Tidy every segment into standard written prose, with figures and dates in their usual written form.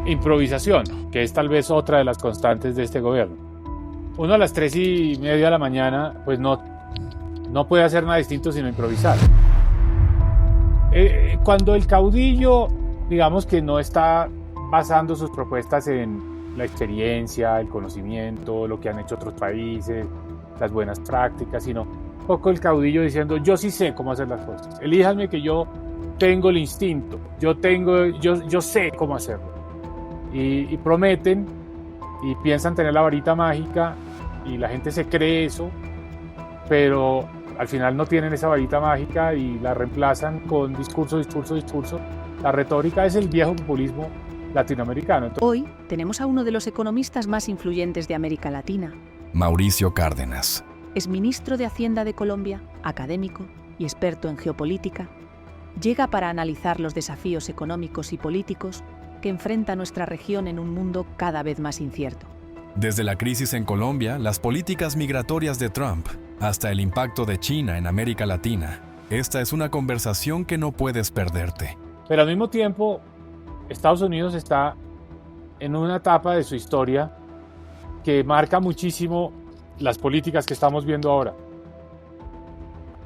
Improvisación, que es tal vez otra de las constantes de este gobierno. Uno a las 3:30 de la mañana, pues no puede hacer nada distinto sino improvisar. Cuando el caudillo, digamos que no está basando sus propuestas en la experiencia, el conocimiento, lo que han hecho otros países, las buenas prácticas, sino un poco el caudillo diciendo: yo sí sé cómo hacer las cosas, elíjanme que yo tengo el instinto, yo sé cómo hacerlo. Y prometen y piensan tener la varita mágica y la gente se cree eso, pero al final no tienen esa varita mágica y la reemplazan con discurso. La retórica es el viejo populismo latinoamericano. Hoy tenemos a uno de los economistas más influyentes de América Latina. Mauricio Cárdenas. Es ministro de Hacienda de Colombia, académico y experto en geopolítica. Llega para analizar los desafíos económicos y políticos que enfrenta nuestra región en un mundo cada vez más incierto. Desde la crisis en Colombia, las políticas migratorias de Trump, hasta el impacto de China en América Latina, esta es una conversación que no puedes perderte. Pero al mismo tiempo, Estados Unidos está en una etapa de su historia que marca muchísimo las políticas que estamos viendo ahora.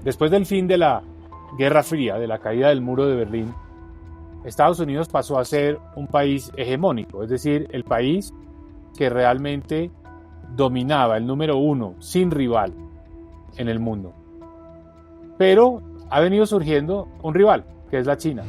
Después del fin de la Guerra Fría, de la caída del muro de Berlín, Estados Unidos pasó a ser un país hegemónico, es decir, el país que realmente dominaba, el número uno, sin rival, en el mundo. Pero ha venido surgiendo un rival, que es la China.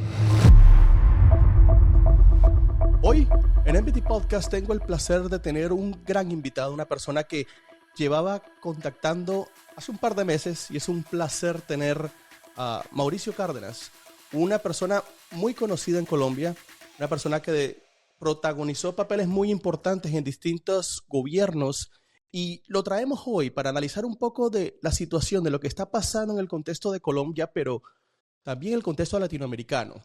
Hoy en MBT Podcast tengo el placer de tener un gran invitado, una persona que llevaba contactando hace un par de meses, y es un placer tener a Mauricio Cárdenas, una persona muy conocida en Colombia, una persona que protagonizó papeles muy importantes en distintos gobiernos, y lo traemos hoy para analizar un poco de la situación, de lo que está pasando en el contexto de Colombia, pero también el contexto latinoamericano,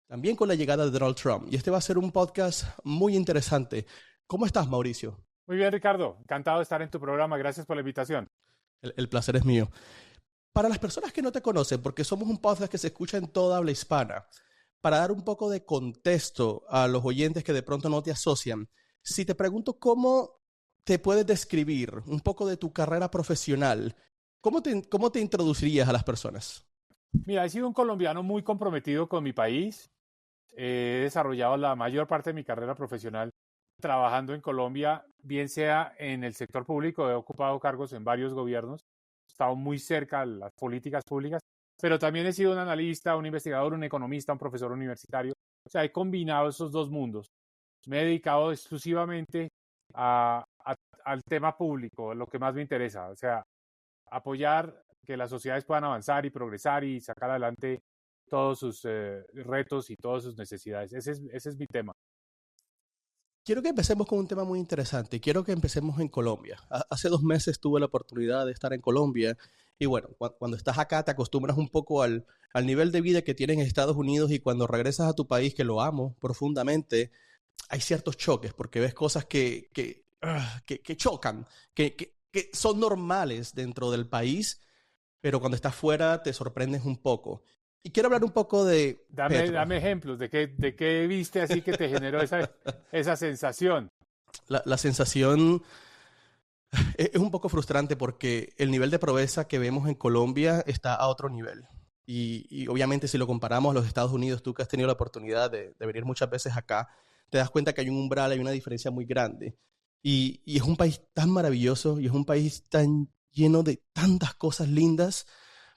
también con la llegada de Donald Trump. Y este va a ser un podcast muy interesante. ¿Cómo estás, Mauricio? Muy bien, Ricardo. Encantado de estar en tu programa. Gracias por la invitación. El placer es mío. Para las personas que no te conocen, porque somos un podcast que se escucha en toda habla hispana, para dar un poco de contexto a los oyentes que de pronto no te asocian, si te pregunto cómo te puedes describir un poco de tu carrera profesional, ¿cómo te introducirías a las personas? Mira, he sido un colombiano muy comprometido con mi país. He desarrollado la mayor parte de mi carrera profesional trabajando en Colombia, bien sea en el sector público, he ocupado cargos en varios gobiernos, he estado muy cerca de las políticas públicas, pero también he sido un analista, un investigador, un economista, un profesor universitario. O sea, he combinado esos dos mundos. Me he dedicado exclusivamente al tema público, lo que más me interesa, o sea, apoyar que las sociedades puedan avanzar y progresar y sacar adelante todos sus retos y todas sus necesidades. Ese es mi tema. Quiero que empecemos con un tema muy interesante. Quiero que empecemos en Colombia. Hace 2 meses tuve la oportunidad de estar en Colombia y bueno, cuando estás acá te acostumbras un poco al nivel de vida que tienen en Estados Unidos, y cuando regresas a tu país, que lo amo profundamente, hay ciertos choques porque ves cosas que chocan, que son normales dentro del país, pero cuando estás fuera te sorprendes un poco. Y quiero hablar un poco de Petro. Dame ejemplos de qué viste así que te generó esa sensación. La sensación es un poco frustrante porque el nivel de pobreza que vemos en Colombia está a otro nivel. Y obviamente si lo comparamos a los Estados Unidos, tú que has tenido la oportunidad de venir muchas veces acá, te das cuenta que hay un umbral, hay una diferencia muy grande. Y es un país tan maravilloso y es un país tan lleno de tantas cosas lindas,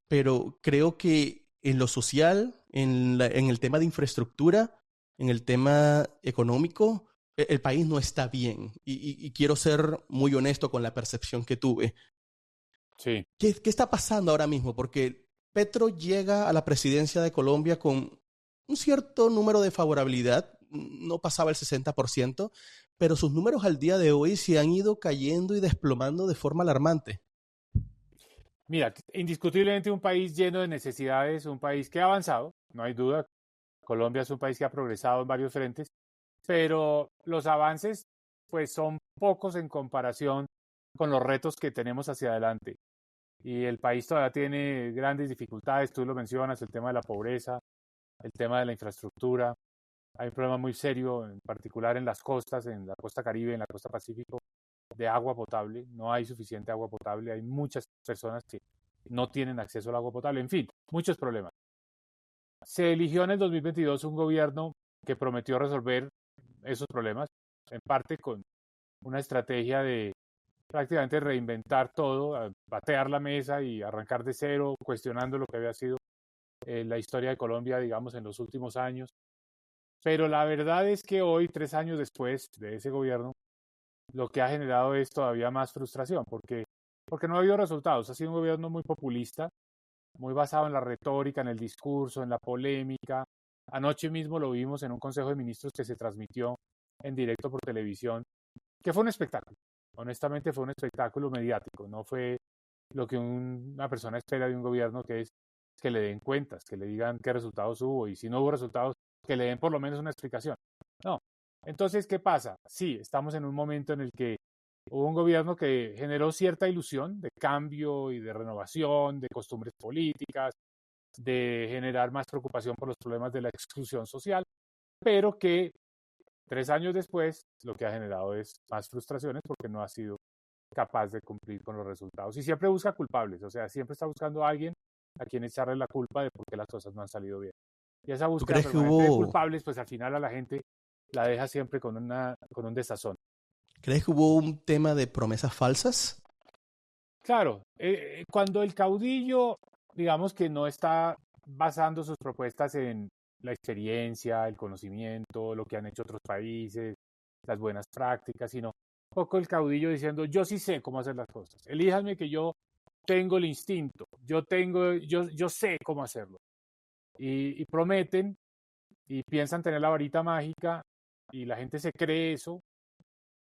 pero creo que en lo social, en el tema de infraestructura, en el tema económico, el país no está bien. Y quiero ser muy honesto con la percepción que tuve. Sí. ¿Qué está pasando ahora mismo? Porque Petro llega a la presidencia de Colombia con un cierto número de favorabilidad, no pasaba el 60%, pero sus números al día de hoy se han ido cayendo y desplomando de forma alarmante. Mira, indiscutiblemente un país lleno de necesidades, un país que ha avanzado, no hay duda. Colombia es un país que ha progresado en varios frentes, pero los avances pues son pocos en comparación con los retos que tenemos hacia adelante. Y el país todavía tiene grandes dificultades, tú lo mencionas, el tema de la pobreza, el tema de la infraestructura, Hay un problema muy serio, en particular en las costas, en la costa Caribe, en la costa Pacífico, de agua potable. No hay suficiente agua potable. Hay muchas personas que no tienen acceso al agua potable. En fin, muchos problemas. Se eligió en el 2022 un gobierno que prometió resolver esos problemas, en parte con una estrategia de prácticamente reinventar todo, patear la mesa y arrancar de cero, cuestionando lo que había sido la historia de Colombia, digamos, en los últimos años. Pero la verdad es que hoy, 3 años después de ese gobierno, lo que ha generado es todavía más frustración, porque no ha habido resultados. Ha sido un gobierno muy populista, muy basado en la retórica, en el discurso, en la polémica. Anoche mismo lo vimos en un Consejo de Ministros que se transmitió en directo por televisión, que fue un espectáculo. Honestamente fue un espectáculo mediático, no fue lo que una persona espera de un gobierno, que es que le den cuentas, que le digan qué resultados hubo y si no hubo resultados, que le den por lo menos una explicación. No. Entonces, ¿qué pasa? Sí, estamos en un momento en el que hubo un gobierno que generó cierta ilusión de cambio y de renovación, de costumbres políticas, de generar más preocupación por los problemas de la exclusión social, pero que 3 años después lo que ha generado es más frustraciones porque no ha sido capaz de cumplir con los resultados. Y siempre busca culpables, o sea, siempre está buscando a alguien a quien echarle la culpa de por qué las cosas no han salido bien. Y esa ¿Tú búsqueda crees que permanente de hubo, culpables, pues al final a la gente la deja siempre con un desazón. crees que hubo un tema de promesas falsas? Claro, cuando el caudillo, digamos que no está basando sus propuestas en la experiencia, el conocimiento, lo que han hecho otros países, las buenas prácticas, sino un poco el caudillo diciendo, yo sí sé cómo hacer las cosas, elíjanme que yo tengo el instinto, yo sé cómo hacerlo. Y prometen y piensan tener la varita mágica y la gente se cree eso,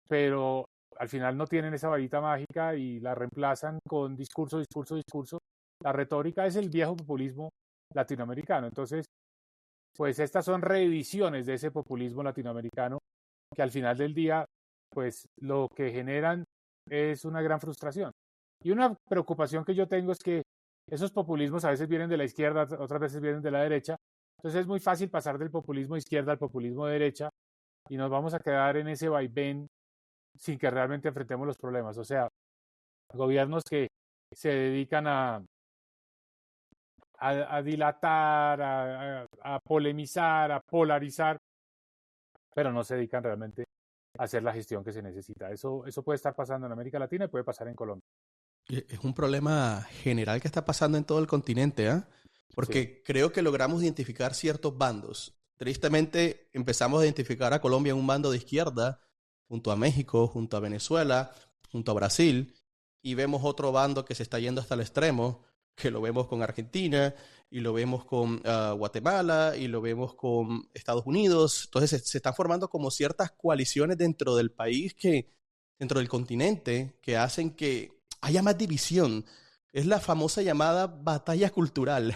pero al final no tienen esa varita mágica y la reemplazan con discurso, discurso, discurso. La retórica es el viejo populismo latinoamericano. Entonces, pues estas son reediciones de ese populismo latinoamericano que al final del día, pues lo que generan es una gran frustración. Y una preocupación que yo tengo es que esos populismos a veces vienen de la izquierda, otras veces vienen de la derecha. Entonces es muy fácil pasar del populismo de izquierda al populismo de derecha y nos vamos a quedar en ese vaivén sin que realmente enfrentemos los problemas. O sea, gobiernos que se dedican a dilatar, a polemizar, a polarizar, pero no se dedican realmente a hacer la gestión que se necesita. Eso puede estar pasando en América Latina y puede pasar en Colombia. Es un problema general que está pasando en todo el continente, ¿ah? Sí. Porque creo que logramos identificar ciertos bandos. Tristemente, empezamos a identificar a Colombia en un bando de izquierda, junto a México, junto a Venezuela, junto a Brasil, y vemos otro bando que se está yendo hasta el extremo, que lo vemos con Argentina, y lo vemos con Guatemala, y lo vemos con Estados Unidos. Entonces se están formando como ciertas coaliciones dentro del país dentro del continente, que hacen que haya más división. Es la famosa llamada batalla cultural.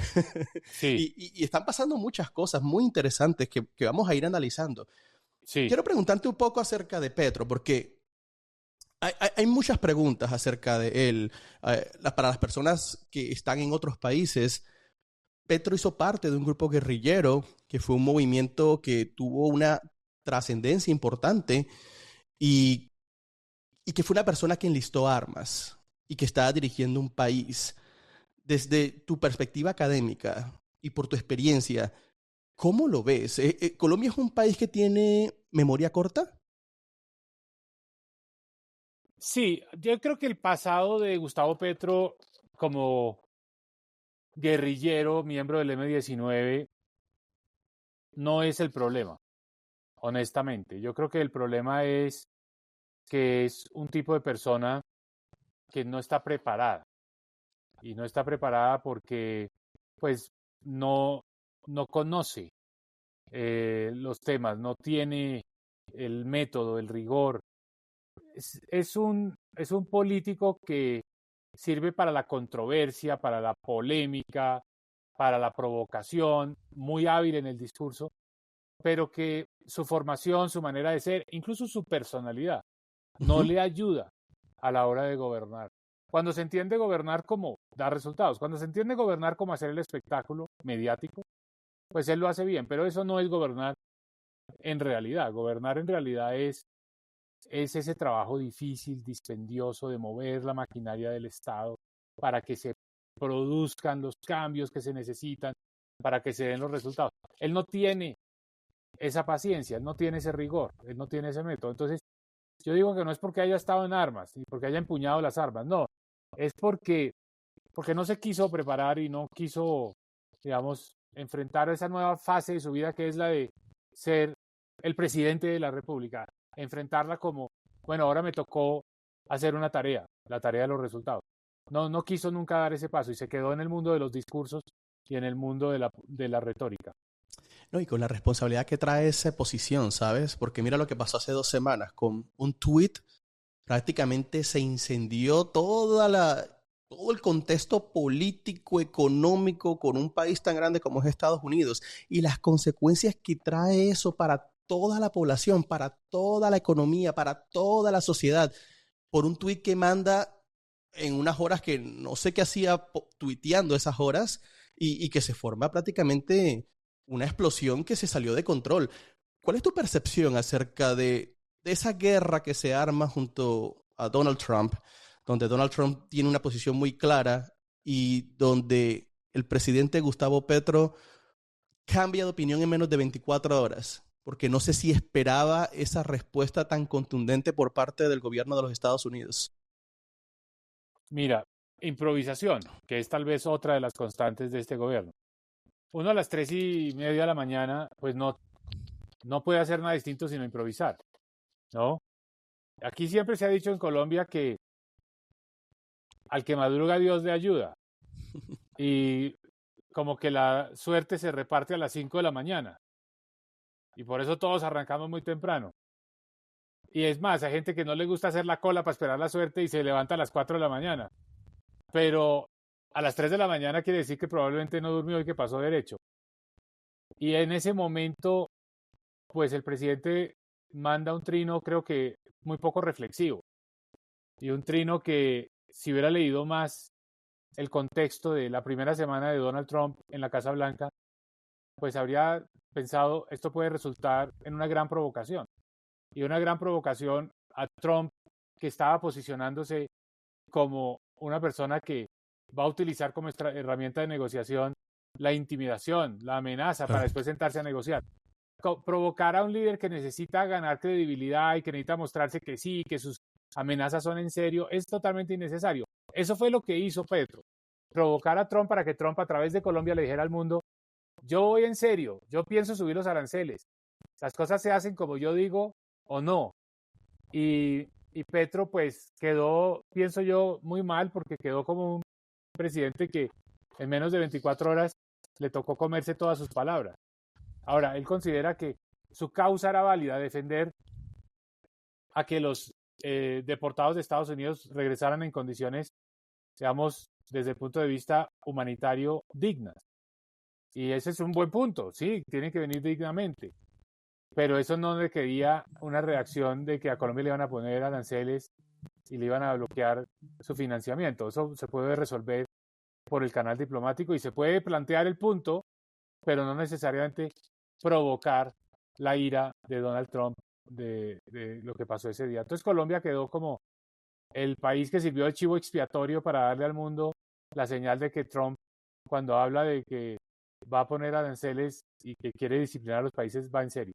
Sí, Y están pasando muchas cosas muy interesantes que vamos a ir analizando. sí. Quiero preguntarte un poco acerca de Petro, porque hay muchas preguntas acerca de él. Para las personas que están en otros países, Petro hizo parte de un grupo guerrillero que fue un movimiento que tuvo una trascendencia importante y, y que fue una persona que enlistó armas y que estaba dirigiendo un país. Desde tu perspectiva académica y por tu experiencia, ¿cómo lo ves? ¿Colombia es un país que tiene memoria corta? Sí, yo creo que el pasado de Gustavo Petro como guerrillero, miembro del M-19, no es el problema, honestamente. Yo creo que el problema es que es un tipo de persona que no está preparada. Y no está preparada porque, pues, no, no conoce los temas, no tiene el método, el rigor. Es un político que sirve para la controversia, para la polémica, para la provocación, muy hábil en el discurso, pero que su formación, su manera de ser, incluso su personalidad, no Ujú. le ayuda a la hora de gobernar. Cuando se entiende gobernar como dar resultados, cuando se entiende gobernar como hacer el espectáculo mediático, pues él lo hace bien, pero eso no es gobernar en realidad. Gobernar en realidad es ese trabajo difícil, dispendioso de mover la maquinaria del Estado para que se produzcan los cambios que se necesitan, para que se den los resultados. Él no tiene esa paciencia, él no tiene ese rigor, él no tiene ese método. Entonces, yo digo que no es porque haya estado en armas, ni porque haya empuñado las armas, no, es porque no se quiso preparar y no quiso, digamos, enfrentar esa nueva fase de su vida que es la de ser el presidente de la República, enfrentarla como, bueno, ahora me tocó hacer una tarea, la tarea de los resultados. No quiso nunca dar ese paso y se quedó en el mundo de los discursos y en el mundo de la retórica. No, y con la responsabilidad que trae esa posición, ¿sabes? Porque mira lo que pasó hace 2 semanas. Con un tuit prácticamente se incendió todo el contexto político, económico, con un país tan grande como es Estados Unidos. Y las consecuencias que trae eso para toda la población, para toda la economía, para toda la sociedad. Por un tuit que manda en unas horas que no sé qué hacía tuiteando esas horas y que se forma prácticamente una explosión que se salió de control. ¿Cuál es tu percepción acerca de esa guerra que se arma junto a Donald Trump, donde Donald Trump tiene una posición muy clara y donde el presidente Gustavo Petro cambia de opinión en menos de 24 horas? Porque no sé si esperaba esa respuesta tan contundente por parte del gobierno de los Estados Unidos. Mira, improvisación, que es tal vez otra de las constantes de este gobierno. Uno a las 3:30 de la mañana, pues no puede hacer nada distinto sino improvisar, ¿no? Aquí siempre se ha dicho en Colombia que al que madruga Dios le ayuda. Y como que la suerte se reparte a las 5 de la mañana. Y por eso todos arrancamos muy temprano. Y es más, hay gente que no le gusta hacer la cola para esperar la suerte y se levanta a las 4 de la mañana. Pero a las 3 de la mañana quiere decir que probablemente no durmió y que pasó derecho. Y en ese momento, pues el presidente manda un trino, creo que muy poco reflexivo. Y un trino que, si hubiera leído más el contexto de la primera semana de Donald Trump en la Casa Blanca, pues habría pensado, esto puede resultar en una gran provocación. Y una gran provocación a Trump, que estaba posicionándose como una persona que va a utilizar como herramienta de negociación la intimidación, la amenaza, para después sentarse a negociar. Provocar a un líder que necesita ganar credibilidad y que necesita mostrarse que sí, que sus amenazas son en serio, es totalmente innecesario. Eso fue lo que hizo Petro. Provocar a Trump para que Trump a través de Colombia le dijera al mundo, yo voy en serio, yo pienso subir los aranceles. Las cosas se hacen como yo digo o no. Y Petro pues quedó, pienso yo, muy mal porque quedó como un presidente que en menos de 24 horas le tocó comerse todas sus palabras. Ahora, él considera que su causa era válida, defender a que los deportados de Estados Unidos regresaran en condiciones, digamos, desde el punto de vista humanitario, dignas. Y ese es un buen punto, sí, tienen que venir dignamente. Pero eso no requería una reacción de que a Colombia le iban a poner aranceles y le iban a bloquear su financiamiento. Eso se puede resolver por el canal diplomático y se puede plantear el punto, pero no necesariamente provocar la ira de Donald Trump de lo que pasó ese día. Entonces Colombia quedó como el país que sirvió de chivo expiatorio para darle al mundo la señal de que Trump, cuando habla de que va a poner aranceles y que quiere disciplinar a los países, va en serio.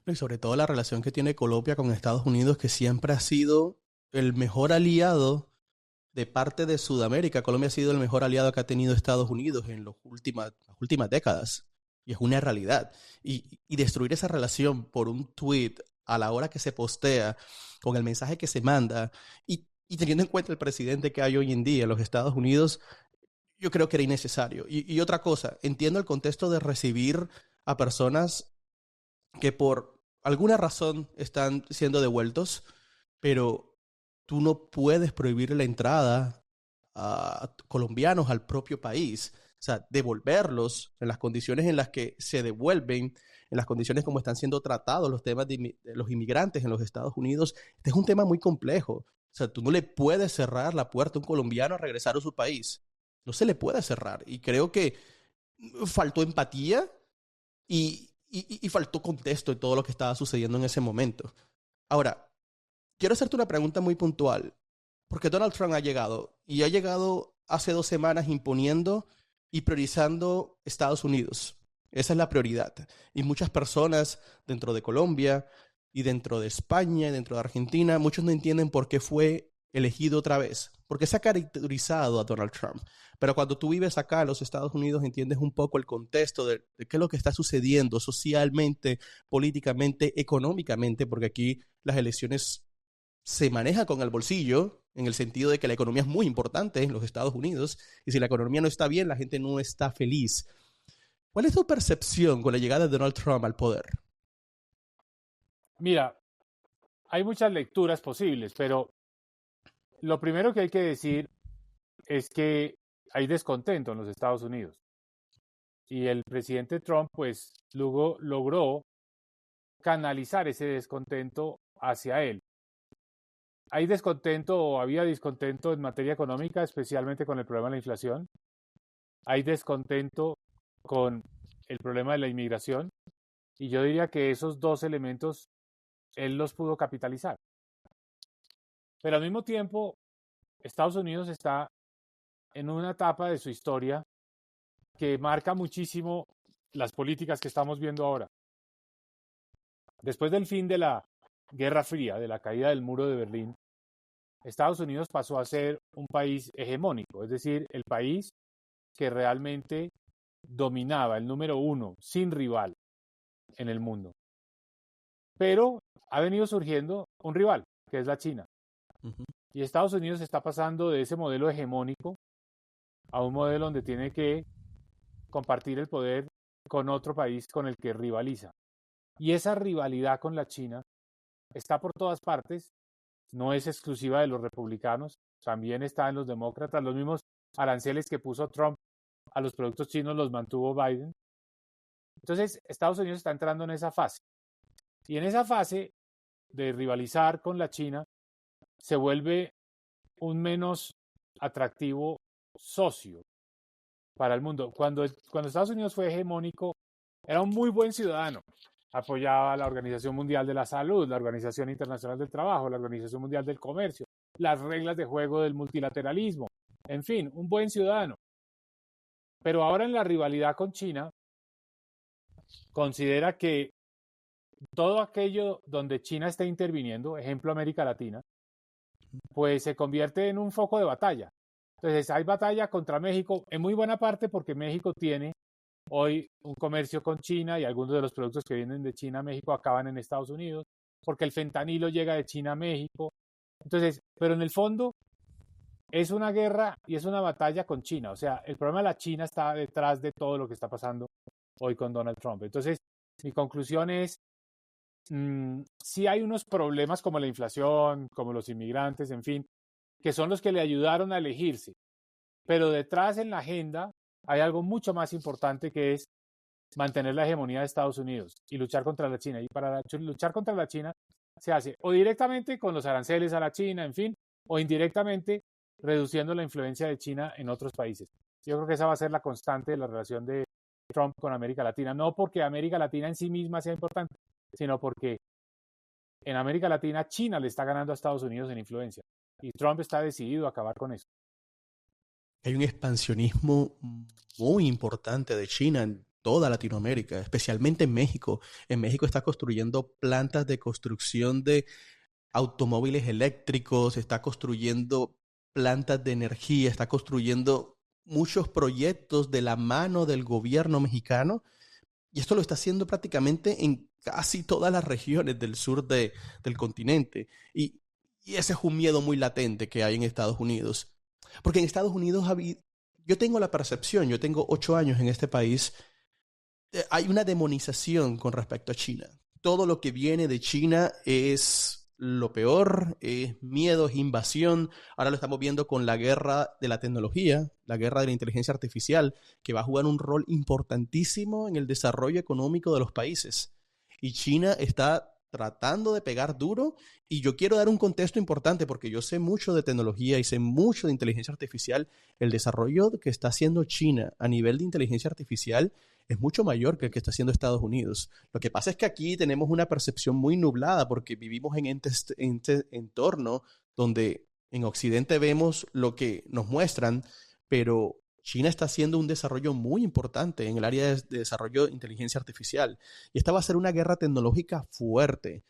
Y sobre todo la relación que tiene Colombia con Estados Unidos, que siempre ha sido el mejor aliado de parte de Sudamérica. Colombia ha sido el mejor aliado que ha tenido Estados Unidos en las últimas décadas. Y es una realidad. Y destruir esa relación por un tweet a la hora que se postea, con el mensaje que se manda, y teniendo en cuenta el presidente que hay hoy en día en los Estados Unidos, yo creo que era innecesario. Y otra cosa, entiendo el contexto de recibir a personas que por alguna razón están siendo devueltos, pero tú no puedes prohibir la entrada a colombianos al propio país. O sea, devolverlos en las condiciones en las que se devuelven, en las condiciones como están siendo tratados los temas de los inmigrantes en los Estados Unidos, este es un tema muy complejo. O sea, tú no le puedes cerrar la puerta a un colombiano a regresar a su país. No se le puede cerrar. Y creo que faltó empatía y y faltó contexto en todo lo que estaba sucediendo en ese momento. Ahora, quiero hacerte una pregunta muy puntual, porque Donald Trump ha llegado hace 2 semanas imponiendo y priorizando Estados Unidos. Esa es la prioridad. Y muchas personas dentro de Colombia y dentro de España y dentro de Argentina, muchos no entienden por qué fue elegido otra vez, porque se ha caracterizado a Donald Trump. Pero cuando tú vives acá en los Estados Unidos, entiendes un poco el contexto de qué es lo que está sucediendo socialmente, políticamente, económicamente, porque aquí las elecciones se manejan con el bolsillo, en el sentido de que la economía es muy importante en los Estados Unidos, y si la economía no está bien, la gente no está feliz. ¿Cuál es tu percepción con la llegada de Donald Trump al poder? Mira, hay muchas lecturas posibles, pero lo primero que hay que decir es que hay descontento en los Estados Unidos. Y el presidente Trump, pues, luego logró canalizar ese descontento hacia él. Hay descontento o había descontento en materia económica, especialmente con el problema de la inflación. Hay descontento con el problema de la inmigración. Y yo diría que esos 2 elementos él los pudo capitalizar. Pero al mismo tiempo, Estados Unidos está en una etapa de su historia que marca muchísimo las políticas que estamos viendo ahora. Después del fin de la Guerra Fría, de la caída del muro de Berlín, Estados Unidos pasó a ser un país hegemónico, es decir, el país que realmente dominaba, el número 1, sin rival en el mundo. Pero ha venido surgiendo un rival, que es la China. Y Estados Unidos está pasando de ese modelo hegemónico a un modelo donde tiene que compartir el poder con otro país con el que rivaliza. Y esa rivalidad con la China está por todas partes, no es exclusiva de los republicanos, también está en los demócratas, los mismos aranceles que puso Trump a los productos chinos los mantuvo Biden. Entonces, Estados Unidos está entrando en esa fase. Y en esa fase de rivalizar con la China, se vuelve un menos atractivo socio para el mundo. Cuando Estados Unidos fue hegemónico, era un muy buen ciudadano. Apoyaba la Organización Mundial de la Salud, la Organización Internacional del Trabajo, la Organización Mundial del Comercio, las reglas de juego del multilateralismo. En fin, un buen ciudadano. Pero ahora en la rivalidad con China, considera que todo aquello donde China está interviniendo, ejemplo América Latina, pues se convierte en un foco de batalla. Entonces hay batalla contra México, en muy buena parte porque México tiene hoy un comercio con China y algunos de los productos que vienen de China a México acaban en Estados Unidos, porque el fentanilo llega de China a México. Entonces, pero en el fondo es una guerra y es una batalla con China. O sea, el problema de la China está detrás de todo lo que está pasando hoy con Donald Trump. Entonces, mi conclusión es, sí hay unos problemas como la inflación, como los inmigrantes, en fin, que son los que le ayudaron a elegirse. Pero detrás en la agenda hay algo mucho más importante que es mantener la hegemonía de Estados Unidos y luchar contra la China. Y para luchar contra la China se hace o directamente con los aranceles a la China, en fin, o indirectamente reduciendo la influencia de China en otros países. Yo creo que esa va a ser la constante de la relación de Trump con América Latina. No porque América Latina en sí misma sea importante, sino porque en América Latina China le está ganando a Estados Unidos en influencia. Y Trump está decidido a acabar con eso. Hay un expansionismo muy importante de China en toda Latinoamérica, especialmente en México. En México está construyendo plantas de construcción de automóviles eléctricos, está construyendo plantas de energía, está construyendo muchos proyectos de la mano del gobierno mexicano. Y esto lo está haciendo prácticamente en casi todas las regiones del sur del continente. Y ese es un miedo muy latente que hay en Estados Unidos. Porque en Estados Unidos yo tengo la percepción, yo tengo 8 años en este país, hay una demonización con respecto a China. Todo lo que viene de China es lo peor, es miedo, es invasión. Ahora lo estamos viendo con la guerra de la tecnología, la guerra de la inteligencia artificial, que va a jugar un rol importantísimo en el desarrollo económico de los países. Y China está tratando de pegar duro, y yo quiero dar un contexto importante porque yo sé mucho de tecnología y sé mucho de inteligencia artificial. El desarrollo que está haciendo China a nivel de inteligencia artificial es mucho mayor que el que está haciendo Estados Unidos. Lo que pasa es que aquí tenemos una percepción muy nublada porque vivimos en este entorno donde en Occidente vemos lo que nos muestran, pero China está haciendo un desarrollo muy importante en el área de desarrollo de inteligencia artificial. Y esta va a ser una guerra tecnológica fuerte.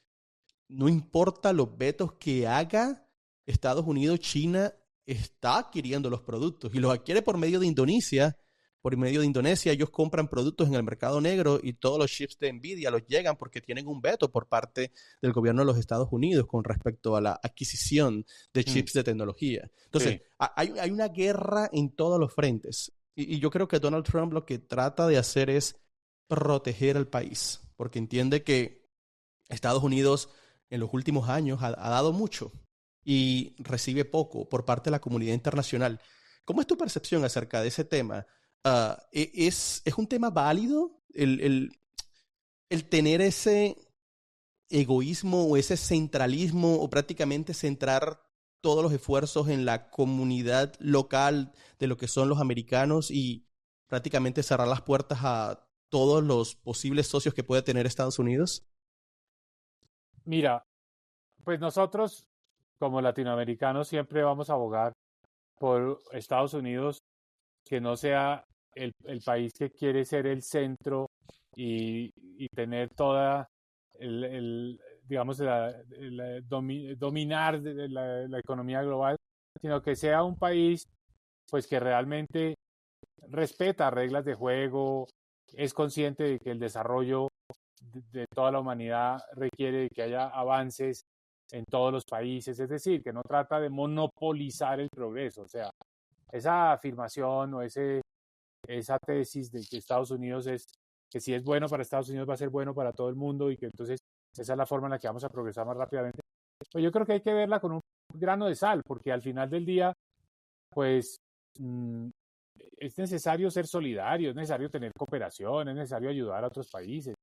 No importa los vetos que haga Estados Unidos, China está adquiriendo los productos y los adquiere por medio de Indonesia. Por medio de Indonesia, ellos compran productos en el mercado negro y todos los chips de Nvidia los llegan porque tienen un veto por parte del gobierno de los Estados Unidos con respecto a la adquisición de chips de tecnología. Entonces, Sí. hay una guerra en todos los frentes. Y yo creo que Donald Trump lo que trata de hacer es proteger al país, porque entiende que Estados Unidos en los últimos años ha dado mucho y recibe poco por parte de la comunidad internacional. ¿Cómo es tu percepción acerca de ese tema? ¿Es un tema válido el tener ese egoísmo o ese centralismo o prácticamente centrar todos los esfuerzos en la comunidad local de lo que son los americanos y prácticamente cerrar las puertas a todos los posibles socios que puede tener Estados Unidos? Mira, pues nosotros como latinoamericanos siempre vamos a abogar por Estados Unidos, que no sea el país que quiere ser el centro y tener toda, digamos, dominar la economía global, sino que sea un país pues que realmente respeta reglas de juego, es consciente de que el desarrollo de toda la humanidad requiere de que haya avances en todos los países, es decir, que no trata de monopolizar el progreso. O sea, esa afirmación o esa tesis de que Estados Unidos que si es bueno para Estados Unidos va a ser bueno para todo el mundo y que entonces esa es la forma en la que vamos a progresar más rápidamente, pues yo creo que hay que verla con un grano de sal, porque al final del día, pues es necesario ser solidario, es necesario tener cooperación, es necesario ayudar a otros países,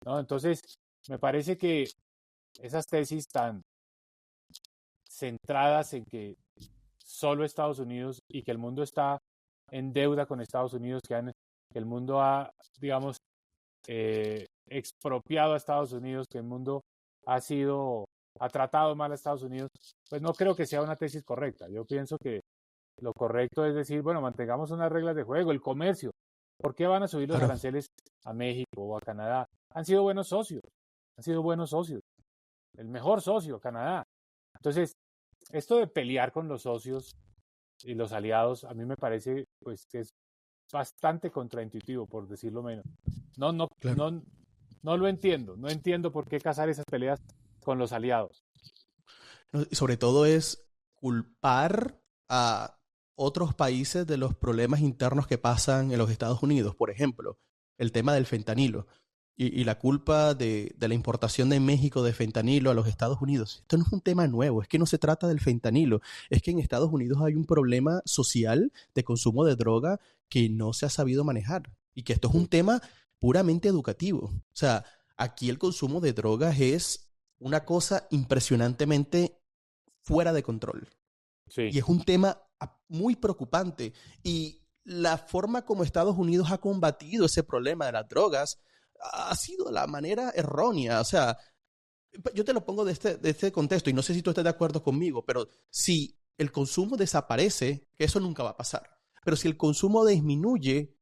¿no? Entonces, me parece que esas tesis tan centradas en que solo Estados Unidos y que el mundo está en deuda con Estados Unidos, que el mundo ha, digamos, expropiado a Estados Unidos, que el mundo ha tratado mal a Estados Unidos, pues no creo que sea una tesis correcta. Yo pienso que lo correcto es decir, bueno, mantengamos unas reglas de juego, el comercio. ¿Por qué van a subir los Claro. aranceles a México o a Canadá? Han sido buenos socios, han sido buenos socios. El mejor socio, Canadá. Entonces, esto de pelear con los socios y los aliados, a mí me parece pues que es bastante contraintuitivo, por decirlo menos. No, no, Claro. no, no lo entiendo. No entiendo por qué casar esas peleas con los aliados. No, y sobre todo es culpar a otros países de los problemas internos que pasan en los Estados Unidos. Por ejemplo, el tema del fentanilo y la culpa de la importación de México de fentanilo a los Estados Unidos. Esto no es un tema nuevo, es que no se trata del fentanilo, es que en Estados Unidos hay un problema social de consumo de droga que no se ha sabido manejar y que esto es un tema puramente educativo. O sea, aquí el consumo de drogas es una cosa impresionantemente fuera de control. Sí. Y es un tema muy preocupante. Y la forma como Estados Unidos ha combatido ese problema de las drogas ha sido la manera errónea. O sea, yo te lo pongo de este contexto y no sé si tú estás de acuerdo conmigo, pero si el consumo desaparece, que eso nunca va a pasar, pero si el consumo disminuye,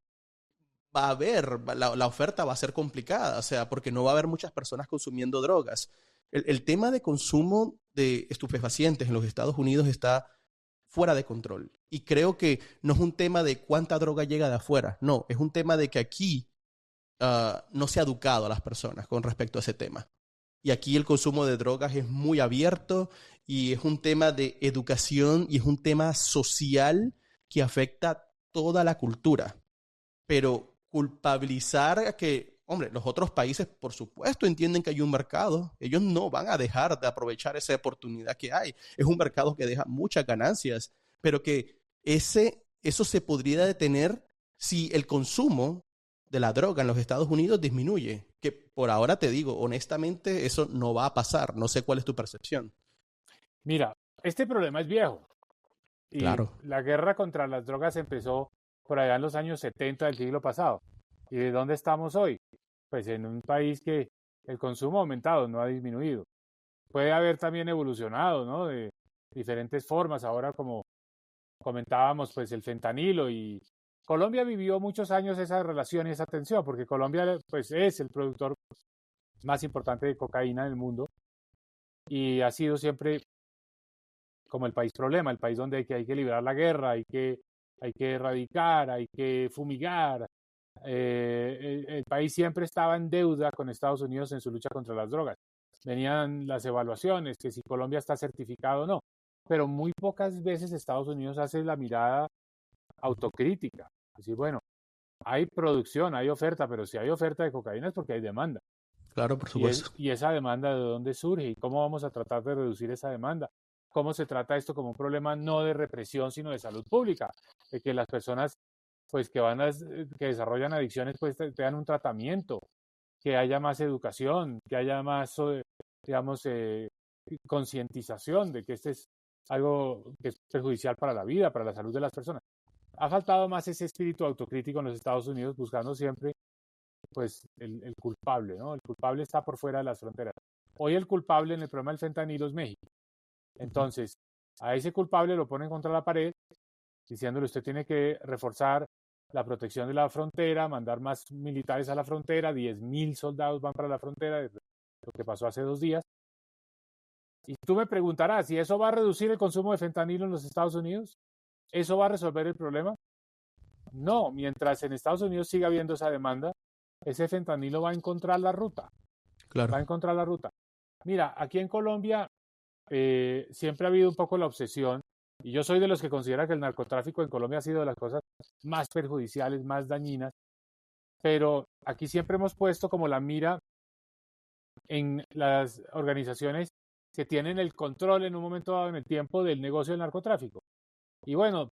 va a haber, la oferta va a ser complicada, o sea, porque no va a haber muchas personas consumiendo drogas. El tema de consumo de estupefacientes en los Estados Unidos está fuera de control. Y creo que no es un tema de cuánta droga llega de afuera, no, es un tema de que aquí no se ha educado a las personas con respecto a ese tema. Y aquí el consumo de drogas es muy abierto y es un tema de educación y es un tema social que afecta toda la cultura. Pero culpabilizar a que, hombre, los otros países, por supuesto, entienden que hay un mercado. Ellos no van a dejar de aprovechar esa oportunidad que hay. Es un mercado que deja muchas ganancias, pero que eso se podría detener si el consumo de la droga en los Estados Unidos disminuye. Que por ahora te digo, honestamente, eso no va a pasar. No sé cuál es tu percepción. Mira, este problema es viejo y Claro, la guerra contra las drogas empezó por allá en los años 70 del siglo pasado. ¿Y de dónde estamos hoy? Pues en un país que el consumo ha aumentado, no ha disminuido. Puede haber también evolucionado, ¿no? De diferentes formas. Ahora, como comentábamos, pues el fentanilo y Colombia vivió muchos años esa relación y esa tensión, porque Colombia, pues, es el productor más importante de cocaína del mundo y ha sido siempre como el país problema, el país donde hay que liberar la guerra, hay que erradicar, hay que fumigar. El país siempre estaba en deuda con Estados Unidos en su lucha contra las drogas. Venían las evaluaciones, que si Colombia está certificado o no, pero muy pocas veces Estados Unidos hace la mirada autocrítica. Es decir, bueno, hay producción, hay oferta, pero si hay oferta de cocaína es porque hay demanda. claro, por supuesto. Y esa demanda de dónde surge y cómo vamos a tratar de reducir esa demanda. Cómo se trata esto como un problema no de represión, sino de salud pública, de que las personas pues que desarrollan adicciones pues tengan un tratamiento, que haya más educación, que haya más digamos concientización de que este es algo que es perjudicial para la vida, para la salud de las personas. Ha faltado más ese espíritu autocrítico en los Estados Unidos, buscando siempre pues el culpable, ¿no? El culpable está por fuera de las fronteras. Hoy el culpable en el problema del fentanilo es México. Entonces, a ese culpable lo ponen contra la pared, diciéndole usted tiene que reforzar la protección de la frontera, mandar más militares a la frontera, 10.000 soldados van para la frontera, lo que pasó hace 2 días. Y tú me preguntarás, ¿si eso va a reducir el consumo de fentanilo en los Estados Unidos? ¿Eso va a resolver el problema? No, mientras en Estados Unidos siga habiendo esa demanda, ese fentanilo va a encontrar la ruta, Claro. va a encontrar la ruta. Mira, aquí en Colombia siempre ha habido un poco la obsesión, y yo soy de los que considera que el narcotráfico en Colombia ha sido de las cosas más perjudiciales, más dañinas, pero aquí siempre hemos puesto como la mira en las organizaciones que tienen el control en un momento dado en el tiempo del negocio del narcotráfico. Y bueno,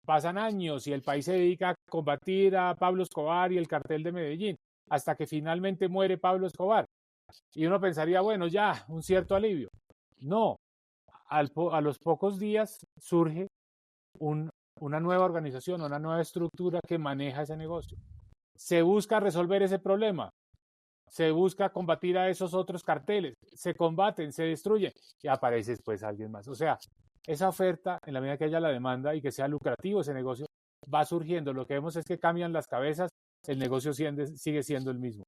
pasan años y el país se dedica a combatir a Pablo Escobar y el cartel de Medellín, hasta que finalmente muere Pablo Escobar. Y uno pensaría, bueno, ya, un cierto alivio. No, a los pocos días surge una nueva organización, una nueva estructura que maneja ese negocio. Se busca resolver ese problema, se busca combatir a esos otros carteles, se combaten, se destruyen y aparece después alguien más. O sea, esa oferta, en la medida que haya la demanda y que sea lucrativo ese negocio, va surgiendo. Lo que vemos es que cambian las cabezas, el negocio sigue siendo el mismo.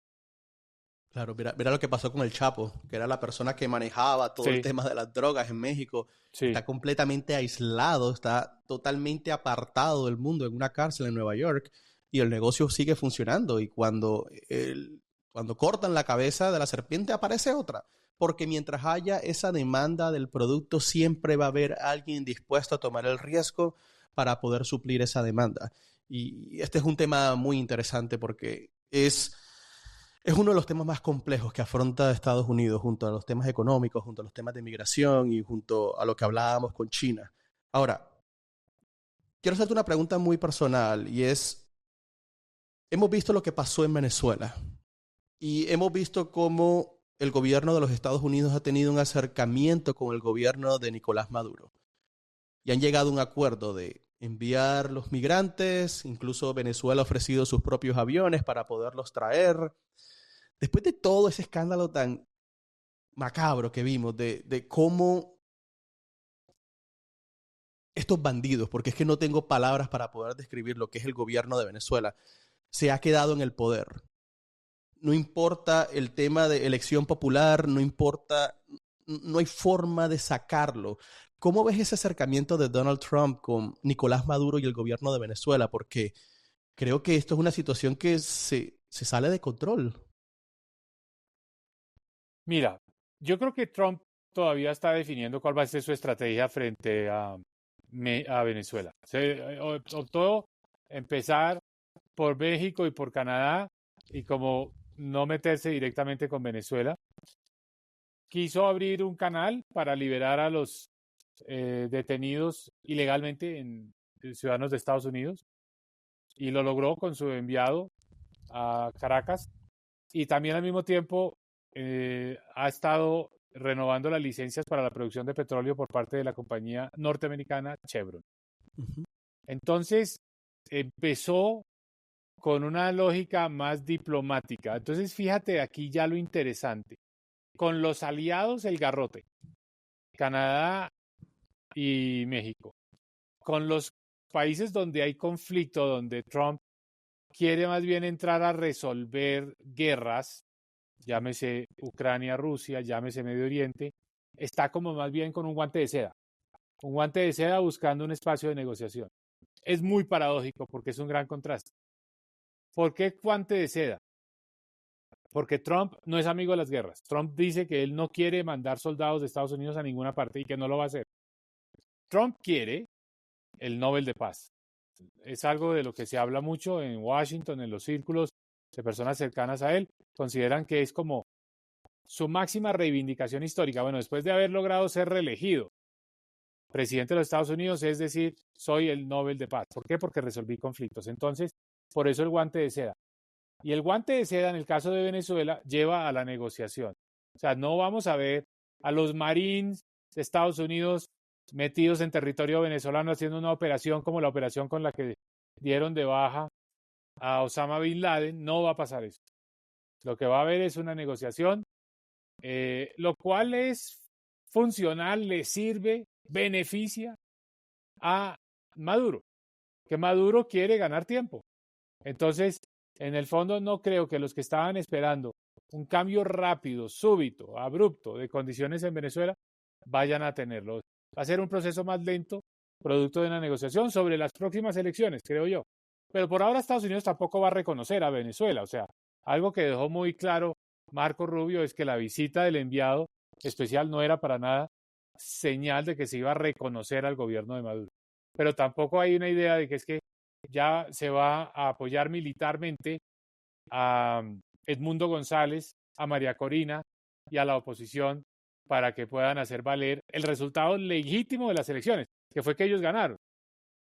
Claro, mira lo que pasó con el Chapo, que era la persona que manejaba todo el Sí, tema de las drogas en México. sí. Está completamente aislado, está totalmente apartado del mundo en una cárcel en Nueva York y el negocio sigue funcionando. Y cuando cortan la cabeza de la serpiente aparece otra, porque mientras haya esa demanda del producto siempre va a haber alguien dispuesto a tomar el riesgo para poder suplir esa demanda. Y este es un tema muy interesante porque es uno de los temas más complejos que afronta Estados Unidos junto a los temas económicos, junto a los temas de migración y junto a lo que hablábamos con China. Ahora, quiero hacerte una pregunta muy personal y es, hemos visto lo que pasó en Venezuela y hemos visto cómo el gobierno de los Estados Unidos ha tenido un acercamiento con el gobierno de Nicolás Maduro y han llegado a un acuerdo de enviar los migrantes, incluso Venezuela ha ofrecido sus propios aviones para poderlos traer. Después de todo ese escándalo tan macabro que vimos, de cómo estos bandidos, porque es que no tengo palabras para poder describir lo que es el gobierno de Venezuela, se ha quedado en el poder. No importa el tema de elección popular, no importa, no hay forma de sacarlo. ¿Cómo ves ese acercamiento de Donald Trump con Nicolás Maduro y el gobierno de Venezuela? Porque creo que esto es una situación que se sale de control. Mira, yo creo que Trump todavía está definiendo cuál va a ser su estrategia frente a Venezuela. Se optó empezar por México y por Canadá y como no meterse directamente con Venezuela, quiso abrir un canal para liberar a los detenidos ilegalmente ciudadanos de Estados Unidos y lo logró con su enviado a Caracas, y también al mismo tiempo ha estado renovando las licencias para la producción de petróleo por parte de la compañía norteamericana Chevron. Ujú. Entonces, empezó con una lógica más diplomática. Entonces, fíjate aquí ya lo interesante. Con los aliados, el garrote, Canadá y México. Con los países donde hay conflicto, donde Trump quiere más bien entrar a resolver guerras, llámese Ucrania, Rusia, llámese Medio Oriente, está como más bien con un guante de seda buscando un espacio de negociación. Es muy paradójico porque es un gran contraste. ¿Por qué guante de seda? Porque Trump no es amigo de las guerras. Trump dice que él no quiere mandar soldados de Estados Unidos a ninguna parte y que no lo va a hacer. Trump quiere el Nobel de Paz. Es algo de lo que se habla mucho en Washington, en los círculos de personas cercanas a él. Consideran que es como su máxima reivindicación histórica. Bueno, después de haber logrado ser reelegido presidente de los Estados Unidos, es decir, soy el Nobel de Paz. ¿Por qué? Porque resolví conflictos. Entonces, por eso el guante de seda. Y el guante de seda, en el caso de Venezuela, lleva a la negociación. O sea, no vamos a ver a los Marines de Estados Unidos metidos en territorio venezolano haciendo una operación como la operación con la que dieron de baja a Osama Bin Laden. No va a pasar eso. Lo que va a haber es una negociación, lo cual es funcional, le sirve, beneficia a Maduro, que Maduro quiere ganar tiempo. Entonces, en el fondo no creo que los que estaban esperando un cambio rápido, súbito, abrupto de condiciones en Venezuela vayan a tenerlo. Va a ser un proceso más lento, producto de una negociación sobre las próximas elecciones, creo yo. Pero por ahora Estados Unidos tampoco va a reconocer a Venezuela. O sea, algo que dejó muy claro Marco Rubio es que la visita del enviado especial no era para nada señal de que se iba a reconocer al gobierno de Maduro. Pero tampoco hay una idea de que es que ya se va a apoyar militarmente a Edmundo González, a María Corina y a la oposición para que puedan hacer valer el resultado legítimo de las elecciones, que fue que ellos ganaron.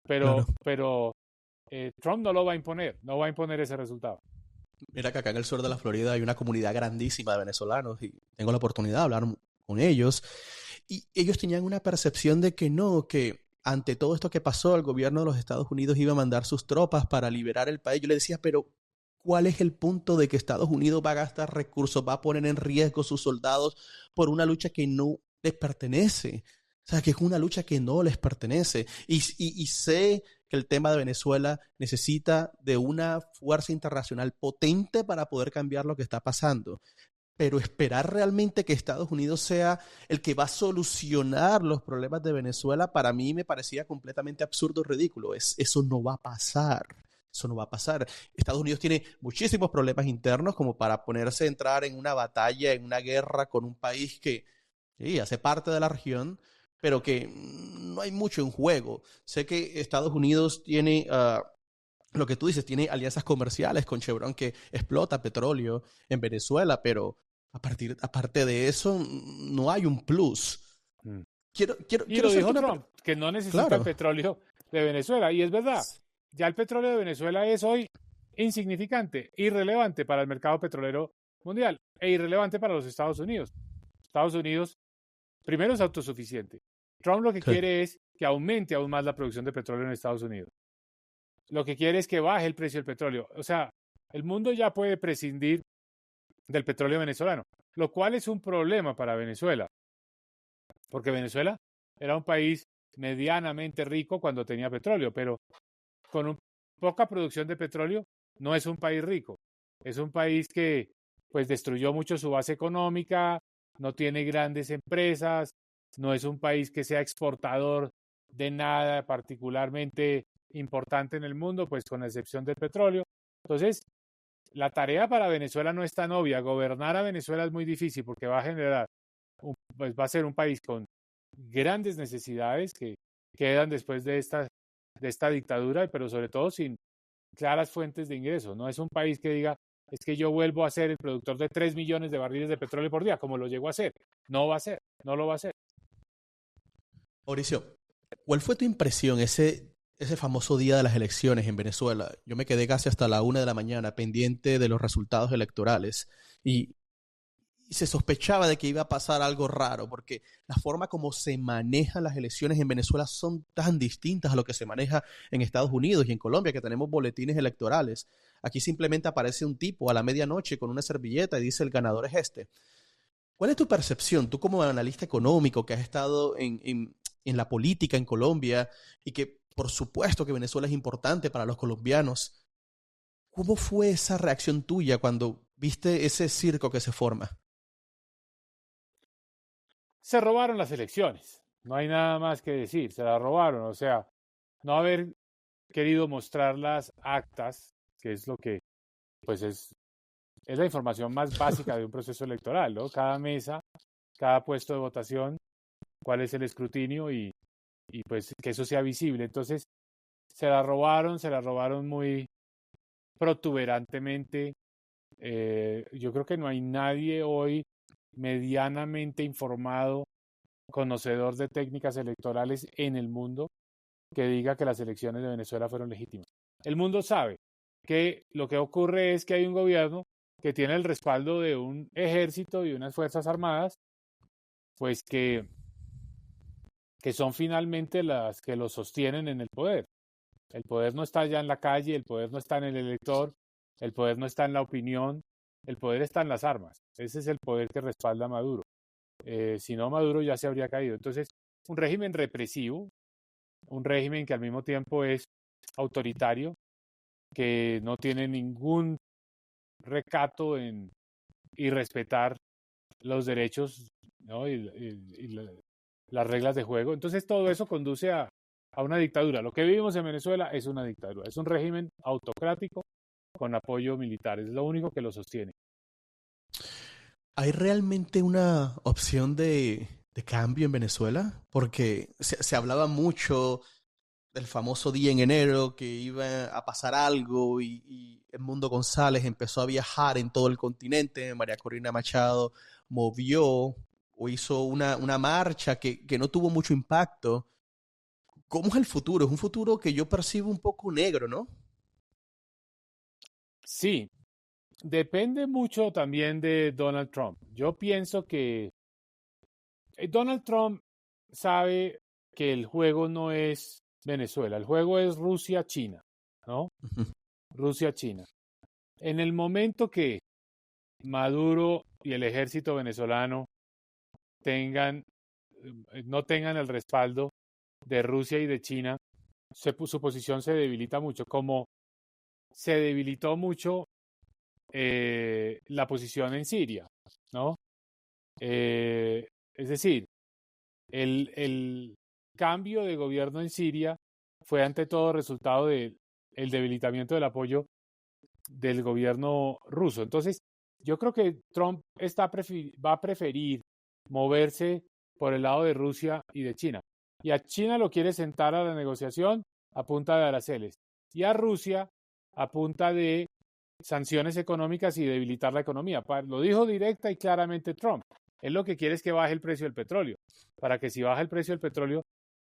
Pero, Claro. pero Trump no lo va a imponer, no va a imponer ese resultado. Mira que acá en el sur de la Florida hay una comunidad grandísima de venezolanos y tengo la oportunidad de hablar con ellos. Y ellos tenían una percepción de que no, que ante todo esto que pasó, el gobierno de los Estados Unidos iba a mandar sus tropas para liberar el país. Yo le decía, pero ¿cuál es el punto de que Estados Unidos va a gastar recursos, va a poner en riesgo sus soldados por una lucha que no les pertenece? O sea, que es una lucha que no les pertenece. Y sé que el tema de Venezuela necesita de una fuerza internacional potente para poder cambiar lo que está pasando. Pero esperar realmente que Estados Unidos sea el que va a solucionar los problemas de Venezuela, para mí me parecía completamente absurdo y ridículo. Eso no va a pasar. Eso no va a pasar. Estados Unidos tiene muchísimos problemas internos como para ponerse a entrar en una batalla, en una guerra con un país que sí, hace parte de la región, pero que no hay mucho en juego. Sé que Estados Unidos tiene... lo que tú dices, tiene alianzas comerciales con Chevron que explota petróleo en Venezuela, pero aparte de eso, no hay un plus. Mm. Y Quiero lo hacerte dijo una Trump, que no necesita el Claro. petróleo de Venezuela. Y es verdad, ya el petróleo de Venezuela es hoy insignificante, irrelevante para el mercado petrolero mundial e irrelevante para los Estados Unidos. Estados Unidos, primero, es autosuficiente. Trump lo que Sí. quiere es que aumente aún más la producción de petróleo en Estados Unidos. Lo que quiere es que baje el precio del petróleo. O sea, el mundo ya puede prescindir del petróleo venezolano, lo cual es un problema para Venezuela, porque Venezuela era un país medianamente rico cuando tenía petróleo, pero con poca producción de petróleo no es un país rico. Es un país que pues destruyó mucho su base económica, no tiene grandes empresas, no es un país que sea exportador de nada particularmente importante en el mundo, pues con excepción del petróleo. Entonces, la tarea para Venezuela no es tan obvia. Gobernar a Venezuela es muy difícil porque va a generar, pues va a ser un país con grandes necesidades que quedan después de esta dictadura, pero sobre todo sin claras fuentes de ingresos. No es un país que diga, es que yo vuelvo a ser el productor de 3 millones de barriles de petróleo por día, como lo llegó a hacer. No va a ser, no lo va a hacer. Mauricio, ¿cuál fue tu impresión ese ese famoso día de las elecciones en Venezuela, yo me quedé casi hasta la 1 de la mañana pendiente de los resultados electorales y, y se sospechaba de que iba a pasar algo raro, porque la forma como se manejan las elecciones en Venezuela son tan distintas a lo que se maneja en Estados Unidos y en Colombia, que tenemos boletines electorales. Aquí simplemente aparece un tipo a la medianoche con una servilleta y dice el ganador es este. ¿Cuál es tu percepción, tú como analista económico que has estado en la política en Colombia y que por supuesto que Venezuela es importante para los colombianos? ¿Cómo fue esa reacción tuya cuando viste ese circo que se forma? Se robaron las elecciones. No hay nada más que decir. Se las robaron. O sea, no haber querido mostrar las actas, que es lo que, pues es la información más básica de un proceso electoral, ¿no? Cada mesa, cada puesto de votación, cuál es el escrutinio y pues que eso sea visible. Entonces, se la robaron muy protuberantemente. Yo creo que no hay nadie hoy medianamente informado, conocedor de técnicas electorales en el mundo, que diga que las elecciones de Venezuela fueron legítimas. El mundo sabe que lo que ocurre es que hay un gobierno que tiene el respaldo de un ejército y unas fuerzas armadas, pues que son finalmente las que lo sostienen en el poder. El poder no está ya en la calle, el poder no está en el elector, el poder no está en la opinión, el poder está en las armas. Ese es el poder que respalda a Maduro. Si no, Maduro ya se habría caído. Entonces, un régimen represivo, un régimen que al mismo tiempo es autoritario, que no tiene ningún recato en irrespetar los derechos, ¿no? Las reglas de juego. Entonces, todo eso conduce a una dictadura. Lo que vivimos en Venezuela es una dictadura. Es un régimen autocrático con apoyo militar. Es lo único que lo sostiene. ¿Hay realmente una opción de cambio en Venezuela? Porque se hablaba mucho del famoso día en enero que iba a pasar algo y Edmundo González empezó a viajar en todo el continente. María Corina Machado movió o hizo una marcha que no tuvo mucho impacto. ¿Cómo es el futuro? Es un futuro que yo percibo un poco negro, ¿no? Sí, depende mucho también de Donald Trump. Yo pienso que Donald Trump sabe que el juego no es Venezuela, el juego es Rusia-China, ¿no? Rusia-China. En el momento que Maduro y el ejército venezolano tengan, no tengan el respaldo de Rusia y de China, su posición se debilita mucho, como se debilitó mucho la posición en Siria, ¿no? Es decir, el cambio de gobierno en Siria fue ante todo resultado del debilitamiento del apoyo del gobierno ruso. Entonces, yo creo que Trump va a preferir moverse por el lado de Rusia y de China. Y a China lo quiere sentar a la negociación a punta de aranceles. Y a Rusia a punta de sanciones económicas y debilitar la economía. Lo dijo directa y claramente Trump. Él lo que quiere es que baje el precio del petróleo, para que si baja el precio del petróleo,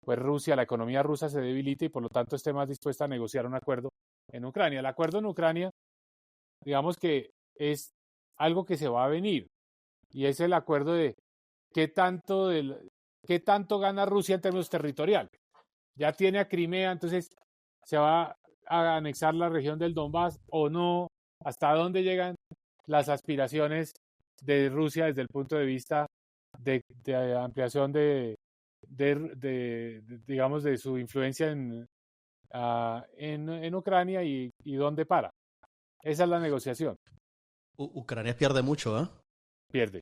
pues Rusia, la economía rusa se debilite y por lo tanto esté más dispuesta a negociar un acuerdo en Ucrania. El acuerdo en Ucrania, digamos que es algo que se va a venir y es el acuerdo de qué tanto gana Rusia en términos territoriales. Ya tiene a Crimea, entonces se va a anexar la región del Donbass o no, hasta dónde llegan las aspiraciones de Rusia desde el punto de vista de ampliación digamos, de su influencia en Ucrania y dónde para. Esa es la negociación. Ucrania pierde mucho, ¿eh? Pierde.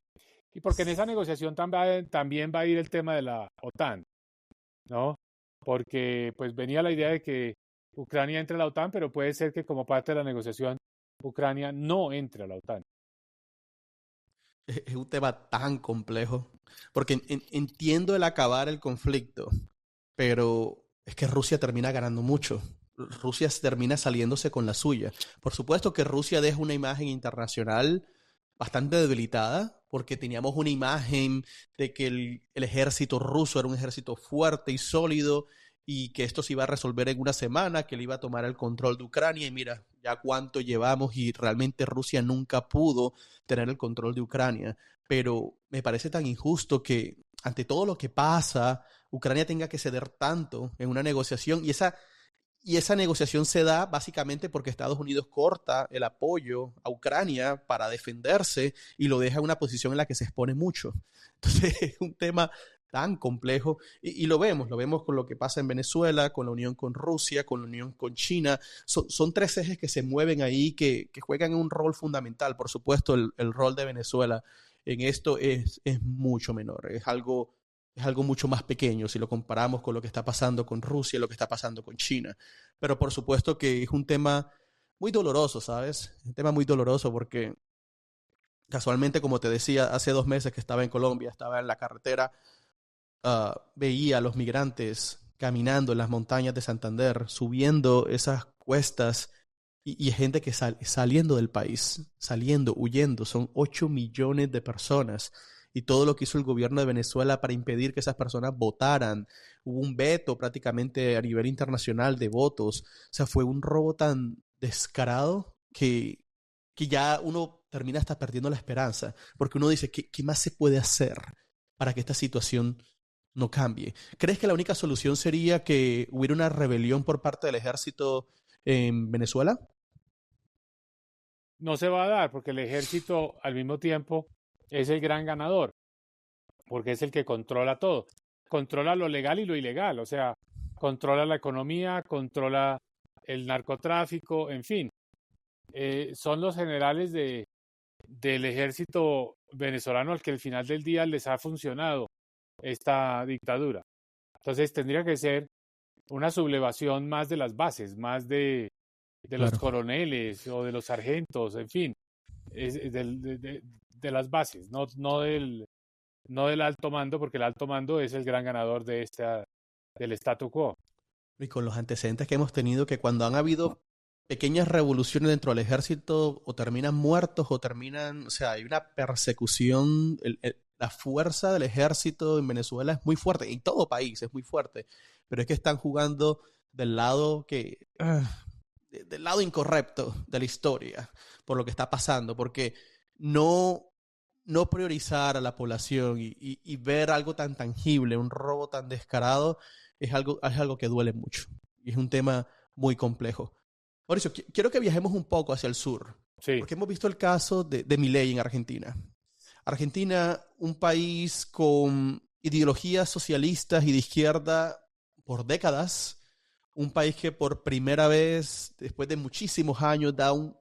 Y porque en esa negociación también va a ir el tema de la OTAN, ¿no? Porque pues venía la idea de que Ucrania entre a la OTAN, pero puede ser que como parte de la negociación Ucrania no entre a la OTAN. Es un tema tan complejo, porque entiendo el acabar el conflicto, pero es que Rusia termina ganando mucho. Rusia termina saliéndose con la suya. Por supuesto que Rusia deja una imagen internacional bastante debilitada, porque teníamos una imagen de que el ejército ruso era un ejército fuerte y sólido, y que esto se iba a resolver en una semana, que le iba a tomar el control de Ucrania, y mira ya cuánto llevamos y realmente Rusia nunca pudo tener el control de Ucrania. Pero me parece tan injusto que ante todo lo que pasa, Ucrania tenga que ceder tanto en una negociación, y esa negociación se da básicamente porque Estados Unidos corta el apoyo a Ucrania para defenderse y lo deja en una posición en la que se expone mucho. Entonces es un tema tan complejo y lo vemos con lo que pasa en Venezuela, con la unión con Rusia, con la unión con China. Son tres ejes que se mueven ahí, que juegan un rol fundamental. Por supuesto, el rol de Venezuela en esto es mucho menor, es algo mucho más pequeño si lo comparamos con lo que está pasando con Rusia, lo que está pasando con China. Pero por supuesto que es un tema muy doloroso, ¿sabes? Un tema muy doloroso porque casualmente, como te decía, hace 2 meses que estaba en Colombia, estaba en la carretera, veía a los migrantes caminando en las montañas de Santander, subiendo esas cuestas y gente que saliendo del país, saliendo, huyendo. Son 8 millones de personas. Y todo lo que hizo el gobierno de Venezuela para impedir que esas personas votaran. Hubo un veto prácticamente a nivel internacional de votos. O sea, fue un robo tan descarado que ya uno termina hasta perdiendo la esperanza. Porque uno dice, ¿qué más se puede hacer para que esta situación no cambie? ¿Crees que la única solución sería que hubiera una rebelión por parte del ejército en Venezuela? No se va a dar porque el ejército al mismo tiempo es el gran ganador, porque es el que controla todo. Controla lo legal y lo ilegal, o sea, controla la economía, controla el narcotráfico, en fin. Son los generales del ejército venezolano al que al final del día les ha funcionado esta dictadura. Entonces tendría que ser una sublevación más de las bases, más de los Claro. coroneles o de los sargentos, en fin, de las bases, no del alto mando, porque el alto mando es el gran ganador del statu quo. Y con los antecedentes que hemos tenido, que cuando han habido pequeñas revoluciones dentro del ejército, o terminan muertos o terminan, o sea, hay una persecución, la fuerza del ejército en Venezuela es muy fuerte, en todo país es muy fuerte, pero es que están jugando del lado del lado incorrecto de la historia, por lo que está pasando, porque no, no priorizar a la población y ver algo tan tangible, un robo tan descarado, es algo que duele mucho. Y es un tema muy complejo. Mauricio, quiero que viajemos un poco hacia el sur, Sí, porque hemos visto el caso de Milei en Argentina. Argentina, un país con ideologías socialistas y de izquierda por décadas, un país que por primera vez, después de muchísimos años, da un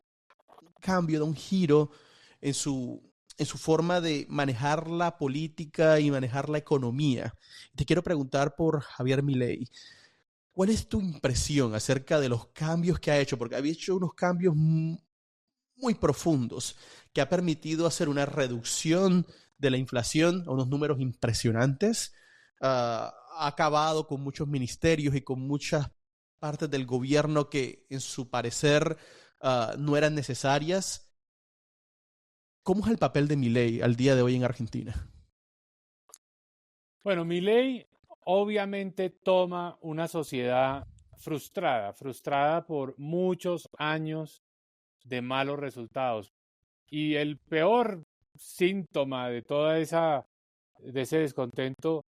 cambio, da un giro en su forma de manejar la política y manejar la economía. Te quiero preguntar por Javier Milei. ¿Cuál es tu impresión acerca de los cambios que ha hecho? Porque había hecho unos cambios muy profundos que ha permitido hacer una reducción de la inflación a unos números impresionantes. Ha acabado con muchos ministerios y con muchas partes del gobierno que en su parecer no eran necesarias. ¿Cómo es el papel de Milei al día de hoy en Argentina? bueno, Milei obviamente toma una sociedad frustrada por muchos años de malos resultados. Y el peor síntoma de ese descontento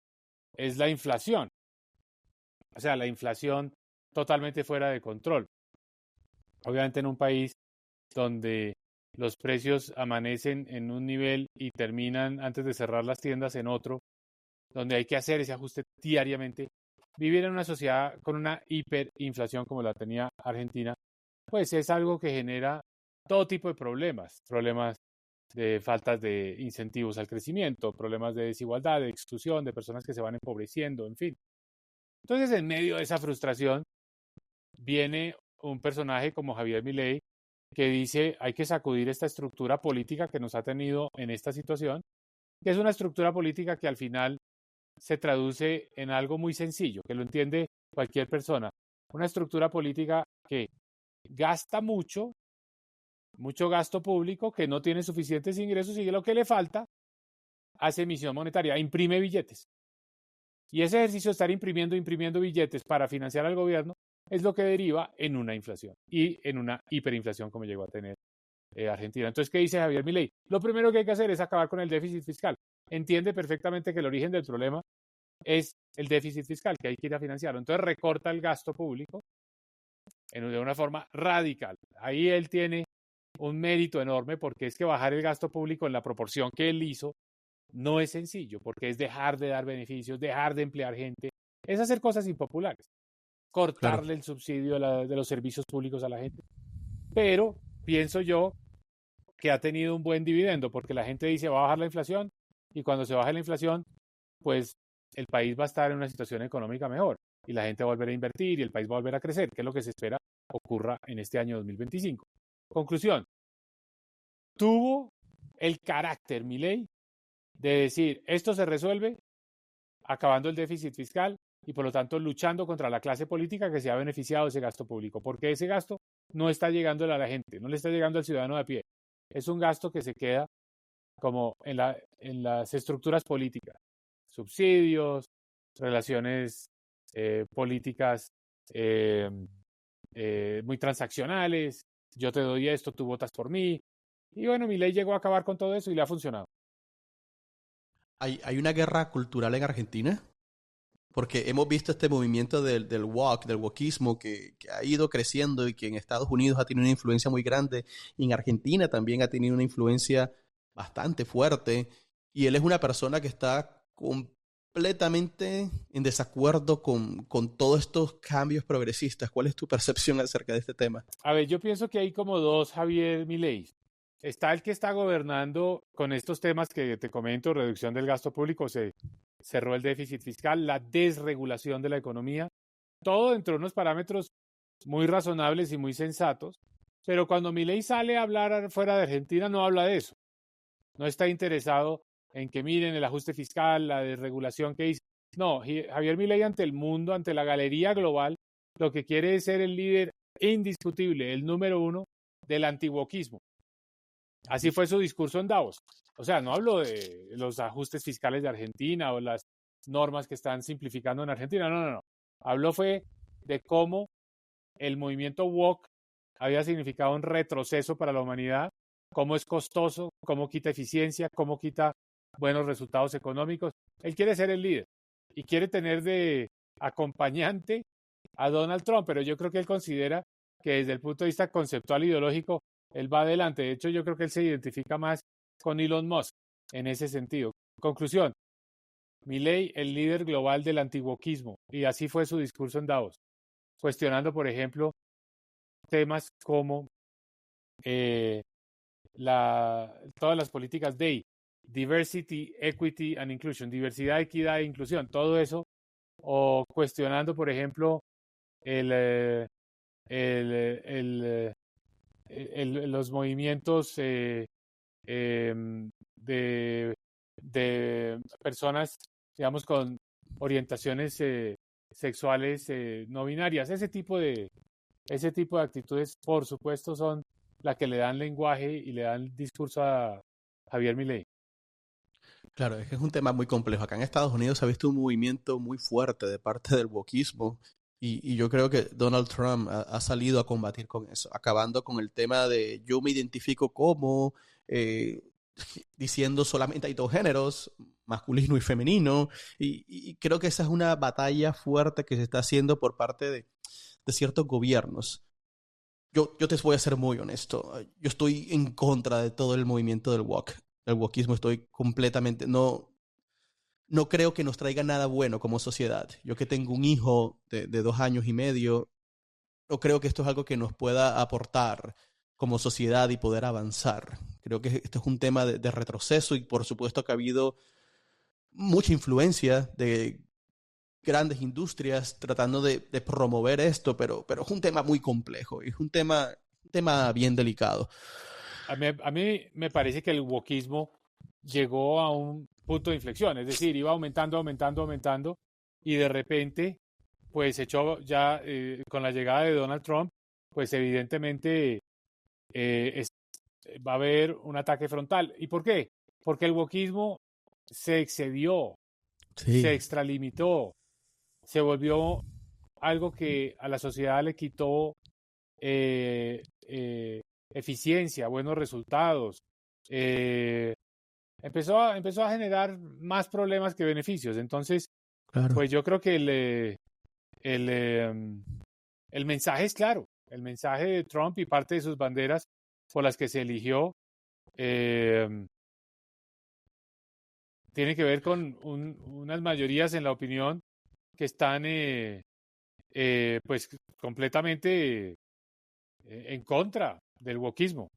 es la inflación. O sea, la inflación totalmente fuera de control. Obviamente en un país donde los precios amanecen en un nivel y terminan antes de cerrar las tiendas en otro, donde hay que hacer ese ajuste diariamente. Vivir en una sociedad con una hiperinflación como la tenía Argentina, pues es algo que genera todo tipo de problemas de faltas de incentivos al crecimiento, problemas de desigualdad, de exclusión, de personas que se van empobreciendo, en fin. Entonces, en medio de esa frustración, viene un personaje como Javier Milei que dice hay que sacudir esta estructura política que nos ha tenido en esta situación, que es una estructura política que al final se traduce en algo muy sencillo, que lo entiende cualquier persona. Una estructura política que gasta mucho gasto público, que no tiene suficientes ingresos y que lo que le falta hace emisión monetaria, imprime billetes. Y ese ejercicio de estar imprimiendo billetes para financiar al gobierno es lo que deriva en una inflación y en una hiperinflación como llegó a tener Argentina. Entonces, ¿qué dice Javier Milei? Lo primero que hay que hacer es acabar con el déficit fiscal. Entiende perfectamente que el origen del problema es el déficit fiscal, que hay que ir a financiarlo. Entonces, recorta el gasto público de una forma radical. Ahí él tiene un mérito enorme porque es que bajar el gasto público en la proporción que él hizo no es sencillo, porque es dejar de dar beneficios, dejar de emplear gente, es hacer cosas impopulares, cortarle Claro. el subsidio de los servicios públicos a la gente. Pero pienso yo que ha tenido un buen dividendo, porque la gente dice va a bajar la inflación y cuando se baje la inflación, pues el país va a estar en una situación económica mejor y la gente va a volver a invertir y el país va a volver a crecer, que es lo que se espera ocurra en este año 2025. Conclusión, tuvo el carácter, Milei, de decir, esto se resuelve acabando el déficit fiscal y por lo tanto luchando contra la clase política que se ha beneficiado de ese gasto público, porque ese gasto no está llegando a la gente, no le está llegando al ciudadano de a pie. Es un gasto que se queda como en las estructuras políticas, subsidios, relaciones políticas muy transaccionales, yo te doy esto, tú votas por mí. Y bueno, Milei llegó a acabar con todo eso y le ha funcionado. ¿Hay una guerra cultural en Argentina? Porque hemos visto este movimiento del woke, del wokismo, que ha ido creciendo y que en Estados Unidos ha tenido una influencia muy grande, y en Argentina también ha tenido una influencia bastante fuerte, y él es una persona que está completamente en desacuerdo con todos estos cambios progresistas. ¿Cuál es tu percepción acerca de este tema? A ver, yo pienso que hay como dos Javier Milei. Está el que está gobernando con estos temas que te comento, reducción del gasto público, se cerró el déficit fiscal, la desregulación de la economía, todo dentro de unos parámetros muy razonables y muy sensatos, pero cuando Milei sale a hablar fuera de Argentina no habla de eso, no está interesado en que miren el ajuste fiscal, la desregulación que hizo. No, Javier Milei ante el mundo, ante la galería global, lo que quiere es ser el líder indiscutible, el número uno del antiguoquismo. Así fue su discurso en Davos. O sea, no hablo de los ajustes fiscales de Argentina o las normas que están simplificando en Argentina, no. Habló fue de cómo el movimiento woke había significado un retroceso para la humanidad, cómo es costoso, cómo quita eficiencia, cómo quita buenos resultados económicos. Él quiere ser el líder y quiere tener de acompañante a Donald Trump, pero yo creo que él considera que desde el punto de vista conceptual e ideológico, él va adelante. De hecho, yo creo que él se identifica más con Elon Musk en ese sentido. Conclusión, Milei, el líder global del antiguoquismo, y así fue su discurso en Davos, cuestionando, por ejemplo, temas como todas las políticas de diversity, equity and inclusion, diversidad, equidad e inclusión, todo eso, o cuestionando, por ejemplo, el, los movimientos de personas, digamos, con orientaciones sexuales no binarias. Ese tipo de actitudes, por supuesto, son las que le dan lenguaje y le dan discurso a Javier Milei. Claro, es que es un tema muy complejo. Acá en Estados Unidos se ha visto un movimiento muy fuerte de parte del wokismo, y yo creo que Donald Trump ha salido a combatir con eso, acabando con el tema de yo me identifico como, eh, diciendo solamente hay dos géneros, masculino y femenino, y creo que esa es una batalla fuerte que se está haciendo por parte de ciertos gobiernos. Yo te voy a ser muy honesto. Yo estoy en contra de todo el movimiento del wokismo. Estoy completamente... No creo que nos traiga nada bueno como sociedad. Yo que tengo un hijo de 2 años y medio, no creo que esto es algo que nos pueda aportar como sociedad y poder avanzar. Creo que esto es un tema de retroceso, y por supuesto que ha habido mucha influencia de grandes industrias tratando de promover esto, pero es un tema muy complejo, es un tema bien delicado. A mí me parece que el wokismo llegó a un punto de inflexión, es decir, iba aumentando, y de repente, pues echó ya con la llegada de Donald Trump, pues evidentemente es, va a haber un ataque frontal. ¿Y por qué? Porque el wokismo se excedió. Sí, se extralimitó, se volvió algo que a la sociedad le quitó eh, eficiencia, buenos resultados. eh, empezó a generar más problemas que beneficios. Entonces, claro. pues yo creo que el, el mensaje es claro. El mensaje de Trump y parte de sus banderas por las que se eligió eh, tiene que ver con unas mayorías en la opinión que están pues completamente en contra del wokismo.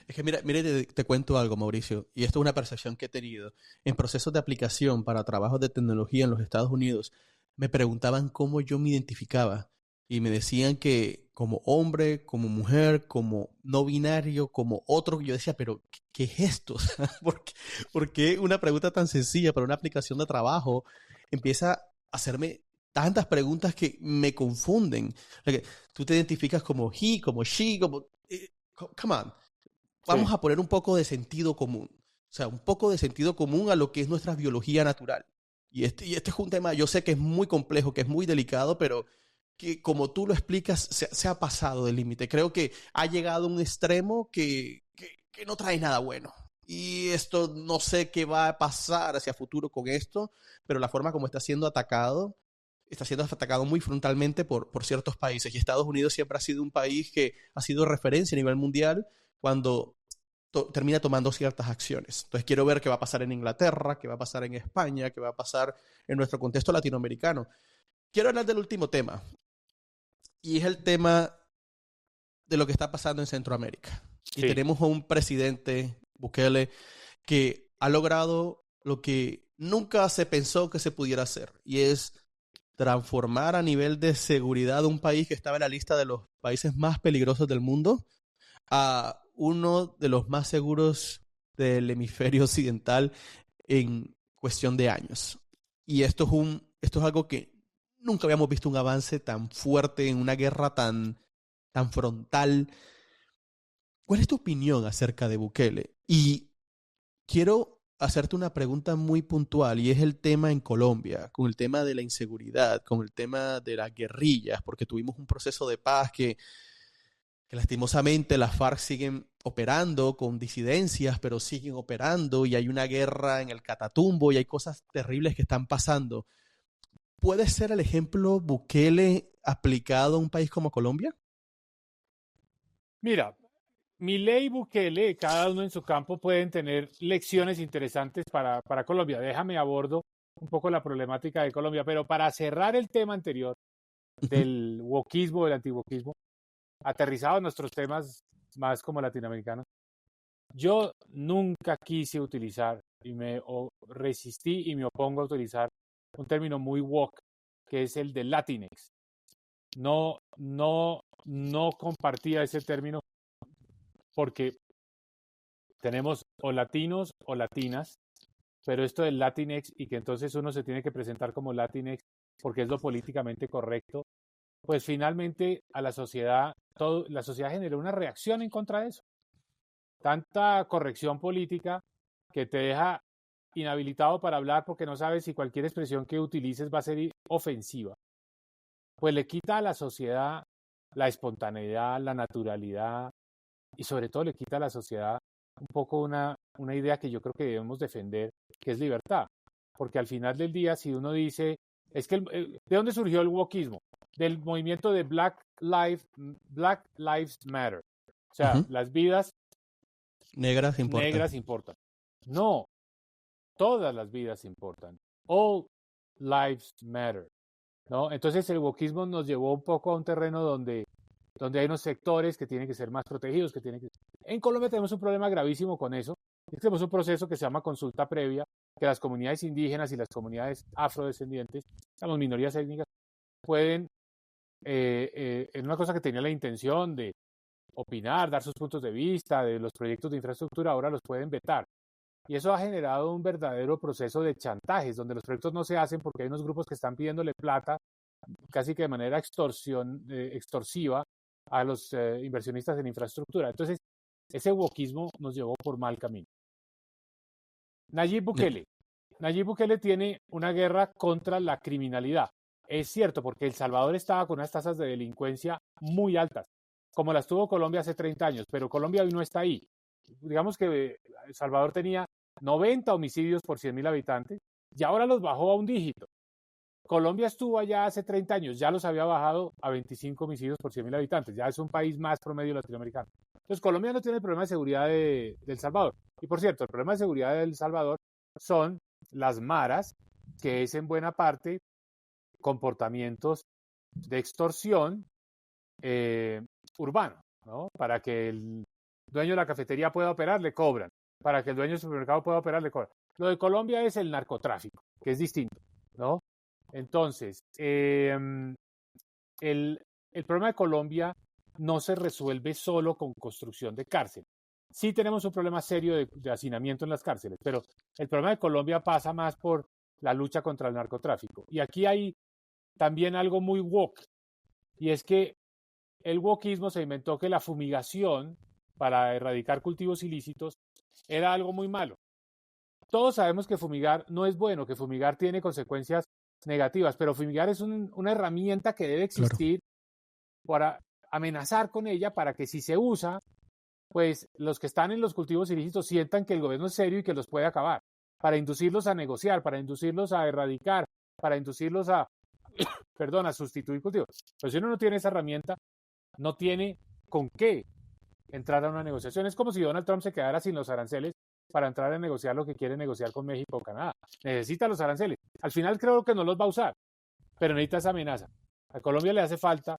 Es que mira, te cuento algo, Mauricio, y esto es una percepción que he tenido. En procesos de aplicación para trabajos de tecnología en los Estados Unidos, me preguntaban cómo yo me identificaba y me decían que como hombre, como mujer, como no binario, como otro, yo decía, pero ¿qué es esto? O sea, por qué una pregunta tan sencilla para una aplicación de trabajo empieza a hacerme tantas preguntas que me confunden? Tú te identificas como he, como she, como... come on. Vamos Sí, a poner un poco de sentido común. O sea, un poco de sentido común a lo que es nuestra biología natural. Y este es un tema, yo sé que es muy complejo, que es muy delicado, pero que como tú lo explicas, se ha pasado del límite. Creo que ha llegado a un extremo que no trae nada bueno. Y esto no sé qué va a pasar hacia futuro con esto, pero la forma como está siendo atacado muy frontalmente por ciertos países. Y Estados Unidos siempre ha sido un país que ha sido referencia a nivel mundial cuando termina tomando ciertas acciones. Entonces quiero ver qué va a pasar en Inglaterra, qué va a pasar en España, qué va a pasar en nuestro contexto latinoamericano. Quiero hablar del último tema, y es el tema de lo que está pasando en Centroamérica. Y sí. tenemos a un presidente, Bukele, que ha logrado lo que nunca se pensó que se pudiera hacer, y es transformar a nivel de seguridad un país que estaba en la lista de los países más peligrosos del mundo a uno de los más seguros del hemisferio occidental en cuestión de años. Y esto es algo que nunca habíamos visto un avance tan fuerte en una guerra tan frontal. ¿Cuál es tu opinión acerca de Bukele? Y quiero hacerte una pregunta muy puntual, y es el tema en Colombia, con el tema de la inseguridad, con el tema de las guerrillas, porque tuvimos un proceso de paz que lastimosamente las FARC siguen operando con disidencias, pero siguen operando, y hay una guerra en el Catatumbo y hay cosas terribles que están pasando. ¿Puede ser el ejemplo Bukele aplicado a un país como Colombia? Mira, Milei y Bukele, cada uno en su campo, pueden tener lecciones interesantes para Colombia. Déjame abordo un poco la problemática de Colombia, pero para cerrar el tema anterior Ujú. del wokismo, del antiwokismo, aterrizado en nuestros temas más como latinoamericanos, yo nunca quise utilizar y resistí y me opongo a utilizar un término muy woke, que es el de Latinx. No compartía ese término porque tenemos o latinos o latinas, pero esto del Latinx y que entonces uno se tiene que presentar como Latinx porque es lo políticamente correcto, pues finalmente a la sociedad, la sociedad generó una reacción en contra de eso. Tanta corrección política que te deja inhabilitado para hablar porque no sabes si cualquier expresión que utilices va a ser ofensiva. Pues le quita a la sociedad la espontaneidad, la naturalidad y sobre todo le quita a la sociedad un poco una idea que yo creo que debemos defender, que es libertad. Porque al final del día, si uno dice, es que, ¿de dónde surgió el wokismo? Del movimiento de Black Lives Matter. O sea, Ujú. las vidas Negras importan. negras importan. No, todas las vidas importan. All lives matter. ¿No? Entonces el wokismo nos llevó un poco a un terreno donde hay unos sectores que tienen que ser más protegidos, que tienen que... En Colombia tenemos un problema gravísimo con eso. Tenemos un proceso que se llama consulta previa, que las comunidades indígenas y las comunidades afrodescendientes, las minorías étnicas, pueden, en una cosa que tenía la intención de opinar, dar sus puntos de vista de los proyectos de infraestructura, ahora los pueden vetar. Y eso ha generado un verdadero proceso de chantajes, donde los proyectos no se hacen porque hay unos grupos que están pidiéndole plata casi que de manera extorsiva a los inversionistas en infraestructura. Entonces, ese wokismo nos llevó por mal camino. Nayib Ne- Bukele Nayib Bukele tiene una guerra contra la criminalidad. Es cierto, porque El Salvador estaba con unas tasas de delincuencia muy altas, como las tuvo Colombia hace 30 años, pero Colombia hoy no está ahí. Digamos que El Salvador tenía 90 homicidios por 100.000 habitantes y ahora los bajó a un dígito. Colombia estuvo allá hace 30 años, ya los había bajado a 25 homicidios por 100.000 habitantes, ya es un país más promedio latinoamericano. Entonces Colombia no tiene el problema de seguridad de El Salvador. Y por cierto, el problema de seguridad de El Salvador son las maras, que es en buena parte comportamientos de extorsión urbano, ¿no? Para que el dueño de la cafetería pueda operar, le cobran. Para que el dueño del supermercado pueda operar, le cobran. Lo de Colombia es el narcotráfico, que es distinto, ¿no? Entonces, el problema de Colombia no se resuelve solo con construcción de cárceles. Sí tenemos un problema serio de hacinamiento en las cárceles, pero el problema de Colombia pasa más por la lucha contra el narcotráfico. Y aquí hay también algo muy woke, y es que el wokismo se inventó que la fumigación para erradicar cultivos ilícitos era algo muy malo. Todos sabemos que fumigar no es bueno, que fumigar tiene consecuencias negativas, pero fumigar es una herramienta que debe existir para amenazar con ella, para que si se usa, pues los que están en los cultivos ilícitos sientan que el gobierno es serio y que los puede acabar, para inducirlos a negociar, para inducirlos a erradicar, para inducirlos a, a sustituir cultivos. Pero si uno no tiene esa herramienta, no tiene con qué entrar a una negociación. Es como si Donald Trump se quedara sin los aranceles para entrar a negociar lo que quiere negociar con México o Canadá. Necesita los aranceles. Al final creo que no los va a usar, pero necesita esa amenaza. A Colombia le hace falta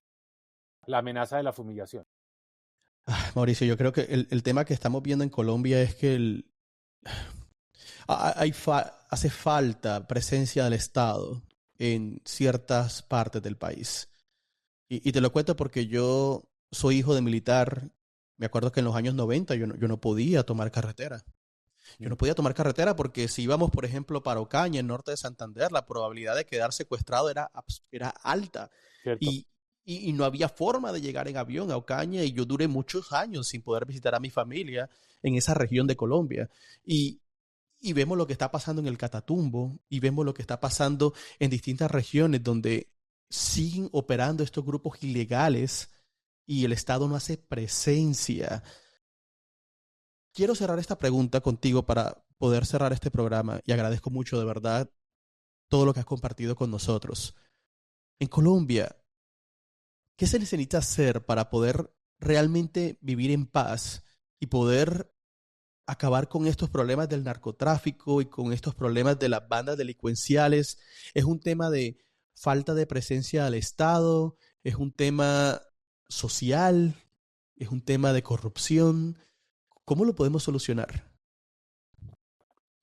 la amenaza de la fumigación. Mauricio, yo creo que el tema que estamos viendo en Colombia es que hace falta presencia del Estado en ciertas partes del país. Y te lo cuento porque yo soy hijo de militar. Me acuerdo que en los años 90 yo no podía tomar carretera. Yo no podía tomar carretera porque si íbamos, por ejemplo, para Ocaña, en norte de Santander, la probabilidad de quedar secuestrado era alta. Y no había forma de llegar en avión a Ocaña, y yo duré muchos años sin poder visitar a mi familia en esa región de Colombia. Y vemos lo que está pasando en el Catatumbo, y vemos lo que está pasando en distintas regiones donde siguen operando estos grupos ilegales y el Estado no hace presencia. Quiero cerrar esta pregunta contigo para poder cerrar este programa, y agradezco mucho de verdad todo lo que has compartido con nosotros. En Colombia, ¿qué se necesita hacer para poder realmente vivir en paz y poder acabar con estos problemas del narcotráfico y con estos problemas de las bandas delincuenciales? ¿Es un tema de falta de presencia del Estado? ¿Es un tema social? ¿Es un tema de corrupción? ¿Cómo lo podemos solucionar?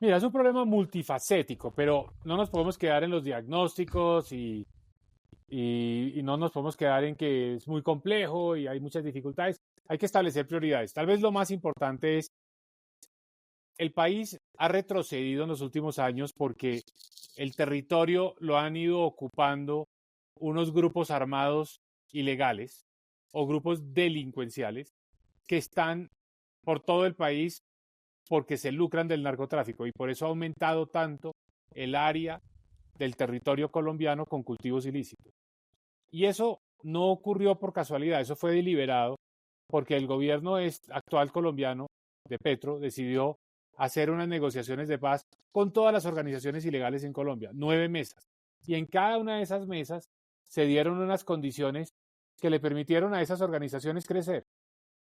Mira, es un problema multifacético, pero no nos podemos quedar en los diagnósticos y no nos podemos quedar en que es muy complejo y hay muchas dificultades. Hay que establecer prioridades. Tal vez lo más importante es, el país ha retrocedido en los últimos años porque el territorio lo han ido ocupando unos grupos armados ilegales o grupos delincuenciales que están por todo el país porque se lucran del narcotráfico, y por eso ha aumentado tanto el área del territorio colombiano con cultivos ilícitos. Y eso no ocurrió por casualidad, eso fue deliberado porque el gobierno actual colombiano de Petro decidió hacer unas negociaciones de paz con todas las organizaciones ilegales en Colombia, 9 mesas. Y en cada una de esas mesas se dieron unas condiciones que le permitieron a esas organizaciones crecer,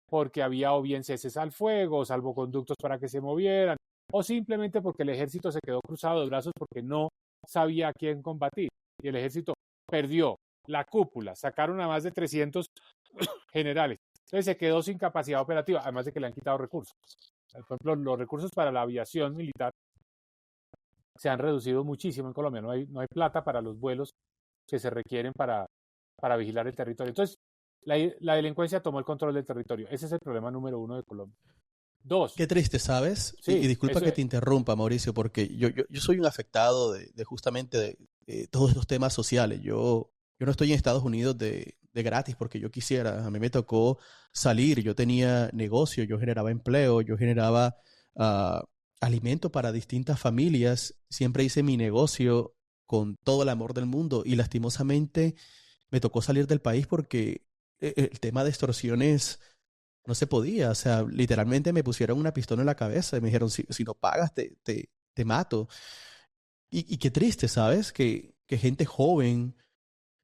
porque había o bien ceses al fuego, o salvoconductos para que se movieran, o simplemente porque el ejército se quedó cruzado de brazos porque no sabía a quién combatir. Y el ejército perdió la cúpula, sacaron a más de 300 generales. Entonces se quedó sin capacidad operativa, además de que le han quitado recursos. Por ejemplo, los recursos para la aviación militar se han reducido muchísimo en Colombia. No hay plata para los vuelos que se requieren para vigilar el territorio. Entonces, la delincuencia tomó el control del territorio. Ese es el problema número 1 de Colombia. 2. Qué triste, ¿sabes? Sí, y disculpa que te interrumpa, Mauricio, porque yo soy un afectado de justamente de todos estos temas sociales. Yo no estoy en Estados Unidos de gratis porque yo quisiera. A mí me tocó salir, yo tenía negocio, yo generaba empleo, yo generaba alimento para distintas familias. Siempre hice mi negocio con todo el amor del mundo y lastimosamente me tocó salir del país porque el tema de extorsiones no se podía. O sea, literalmente me pusieron una pistola en la cabeza y me dijeron, si no pagas, te mato. Y qué triste, ¿sabes? Que gente joven,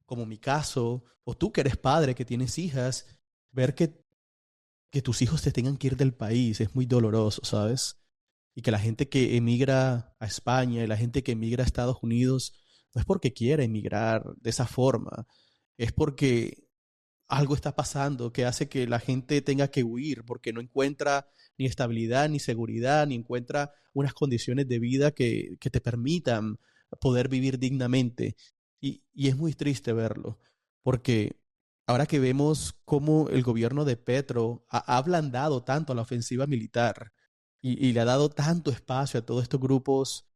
como mi caso, o tú que eres padre, que tienes hijas, ver que tus hijos te tengan que ir del país es muy doloroso, ¿sabes? Y que la gente que emigra a España y la gente que emigra a Estados Unidos no es porque quiera emigrar de esa forma, es porque algo está pasando que hace que la gente tenga que huir porque no encuentra ni estabilidad, ni seguridad, ni encuentra unas condiciones de vida que te permitan poder vivir dignamente. Y es muy triste verlo, porque ahora que vemos cómo el gobierno de Petro ha ablandado tanto la ofensiva militar y le ha dado tanto espacio a todos estos grupos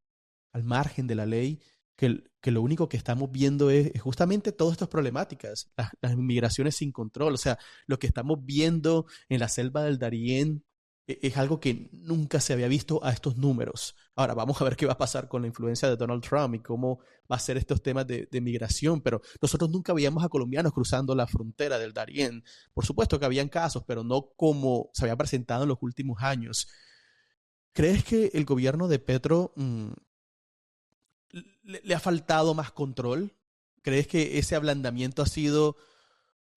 al margen de la ley, que lo único que estamos viendo es justamente todas estas problemáticas, las migraciones sin control. O sea, lo que estamos viendo en la selva del Darién es algo que nunca se había visto a estos números. Ahora, vamos a ver qué va a pasar con la influencia de Donald Trump y cómo va a ser estos temas de migración, pero nosotros nunca veíamos a colombianos cruzando la frontera del Darién. Por supuesto que habían casos, pero no como se había presentado en los últimos años. ¿Crees que el gobierno de Petro le ha faltado más control? ¿Crees que ese ablandamiento ha sido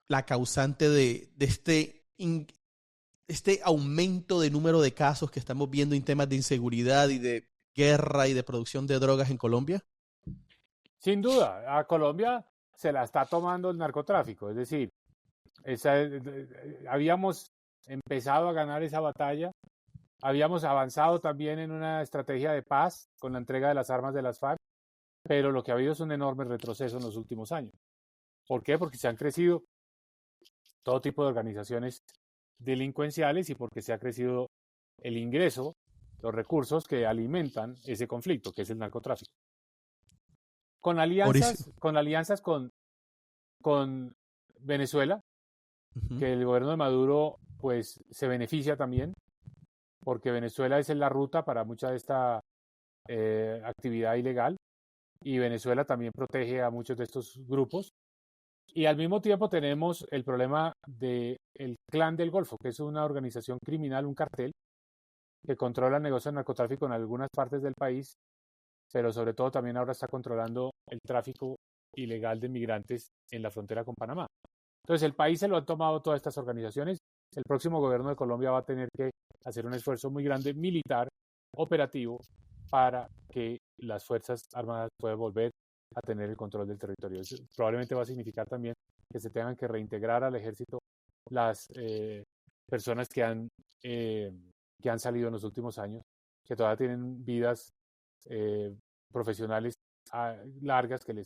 la causante de este aumento de número de casos que estamos viendo en temas de inseguridad y de guerra y de producción de drogas en Colombia? Sin duda, a Colombia se la está tomando el narcotráfico, es decir, habíamos empezado a ganar esa batalla, habíamos avanzado también en una estrategia de paz con la entrega de las armas de las FARC, pero lo que ha habido es un enorme retroceso en los últimos años. ¿Por qué? Porque se han crecido todo tipo de organizaciones delincuenciales y porque se ha crecido el ingreso, los recursos que alimentan ese conflicto, que es el narcotráfico. Con alianzas con Venezuela, que el gobierno de Maduro pues se beneficia también, porque Venezuela es la ruta para mucha de esta actividad ilegal, y Venezuela también protege a muchos de estos grupos. Y al mismo tiempo tenemos el problema del Clan del Golfo, que es una organización criminal, un cartel, que controla el negocio de narcotráfico en algunas partes del país, pero sobre todo también ahora está controlando el tráfico ilegal de migrantes en la frontera con Panamá. Entonces el país se lo han tomado todas estas organizaciones. El próximo gobierno de Colombia va a tener que hacer un esfuerzo muy grande militar, operativo, para que las Fuerzas Armadas puedan volver a tener el control del territorio. Eso probablemente va a significar también que se tengan que reintegrar al ejército las personas que han salido en los últimos años, que todavía tienen vidas profesionales largas que le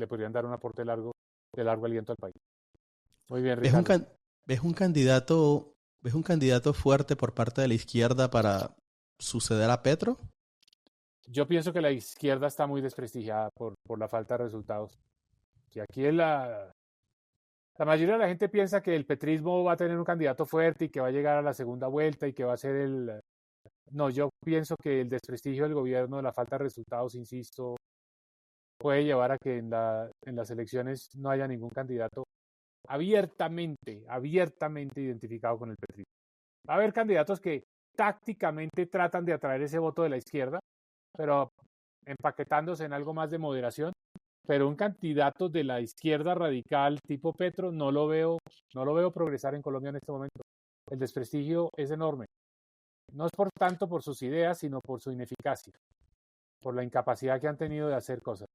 podrían dar un aporte de largo aliento al país. Muy bien, Ricardo. ¿Ves un candidato fuerte por parte de la izquierda para suceder a Petro? Yo pienso que la izquierda está muy desprestigiada por la falta de resultados. Y aquí la mayoría de la gente piensa que el petrismo va a tener un candidato fuerte y que va a llegar a la segunda vuelta y que va a ser No, yo pienso que el desprestigio del gobierno, la falta de resultados, insisto, puede llevar a que en las elecciones no haya ningún candidato abiertamente identificado con el petrismo. Va a haber candidatos que tácticamente tratan de atraer ese voto de la izquierda, pero empaquetándose en algo más de moderación. Pero un candidato de la izquierda radical tipo Petro no lo veo progresar en Colombia en este momento. El desprestigio es enorme. No es por tanto por sus ideas, sino por su ineficacia, por la incapacidad que han tenido de hacer cosas.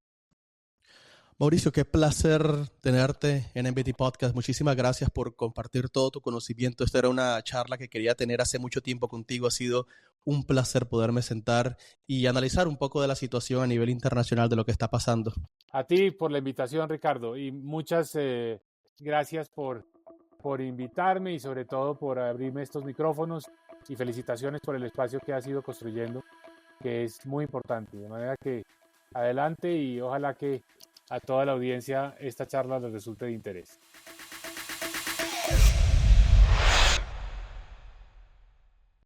Mauricio, qué placer tenerte en MBT Podcast. Muchísimas gracias por compartir todo tu conocimiento. Esta era una charla que quería tener hace mucho tiempo contigo. Ha sido un placer poderme sentar y analizar un poco de la situación a nivel internacional de lo que está pasando. A ti por la invitación, Ricardo, y muchas gracias por invitarme y sobre todo por abrirme estos micrófonos, y felicitaciones por el espacio que has ido construyendo, que es muy importante. De manera que adelante y ojalá que a toda la audiencia esta charla les resulte de interés.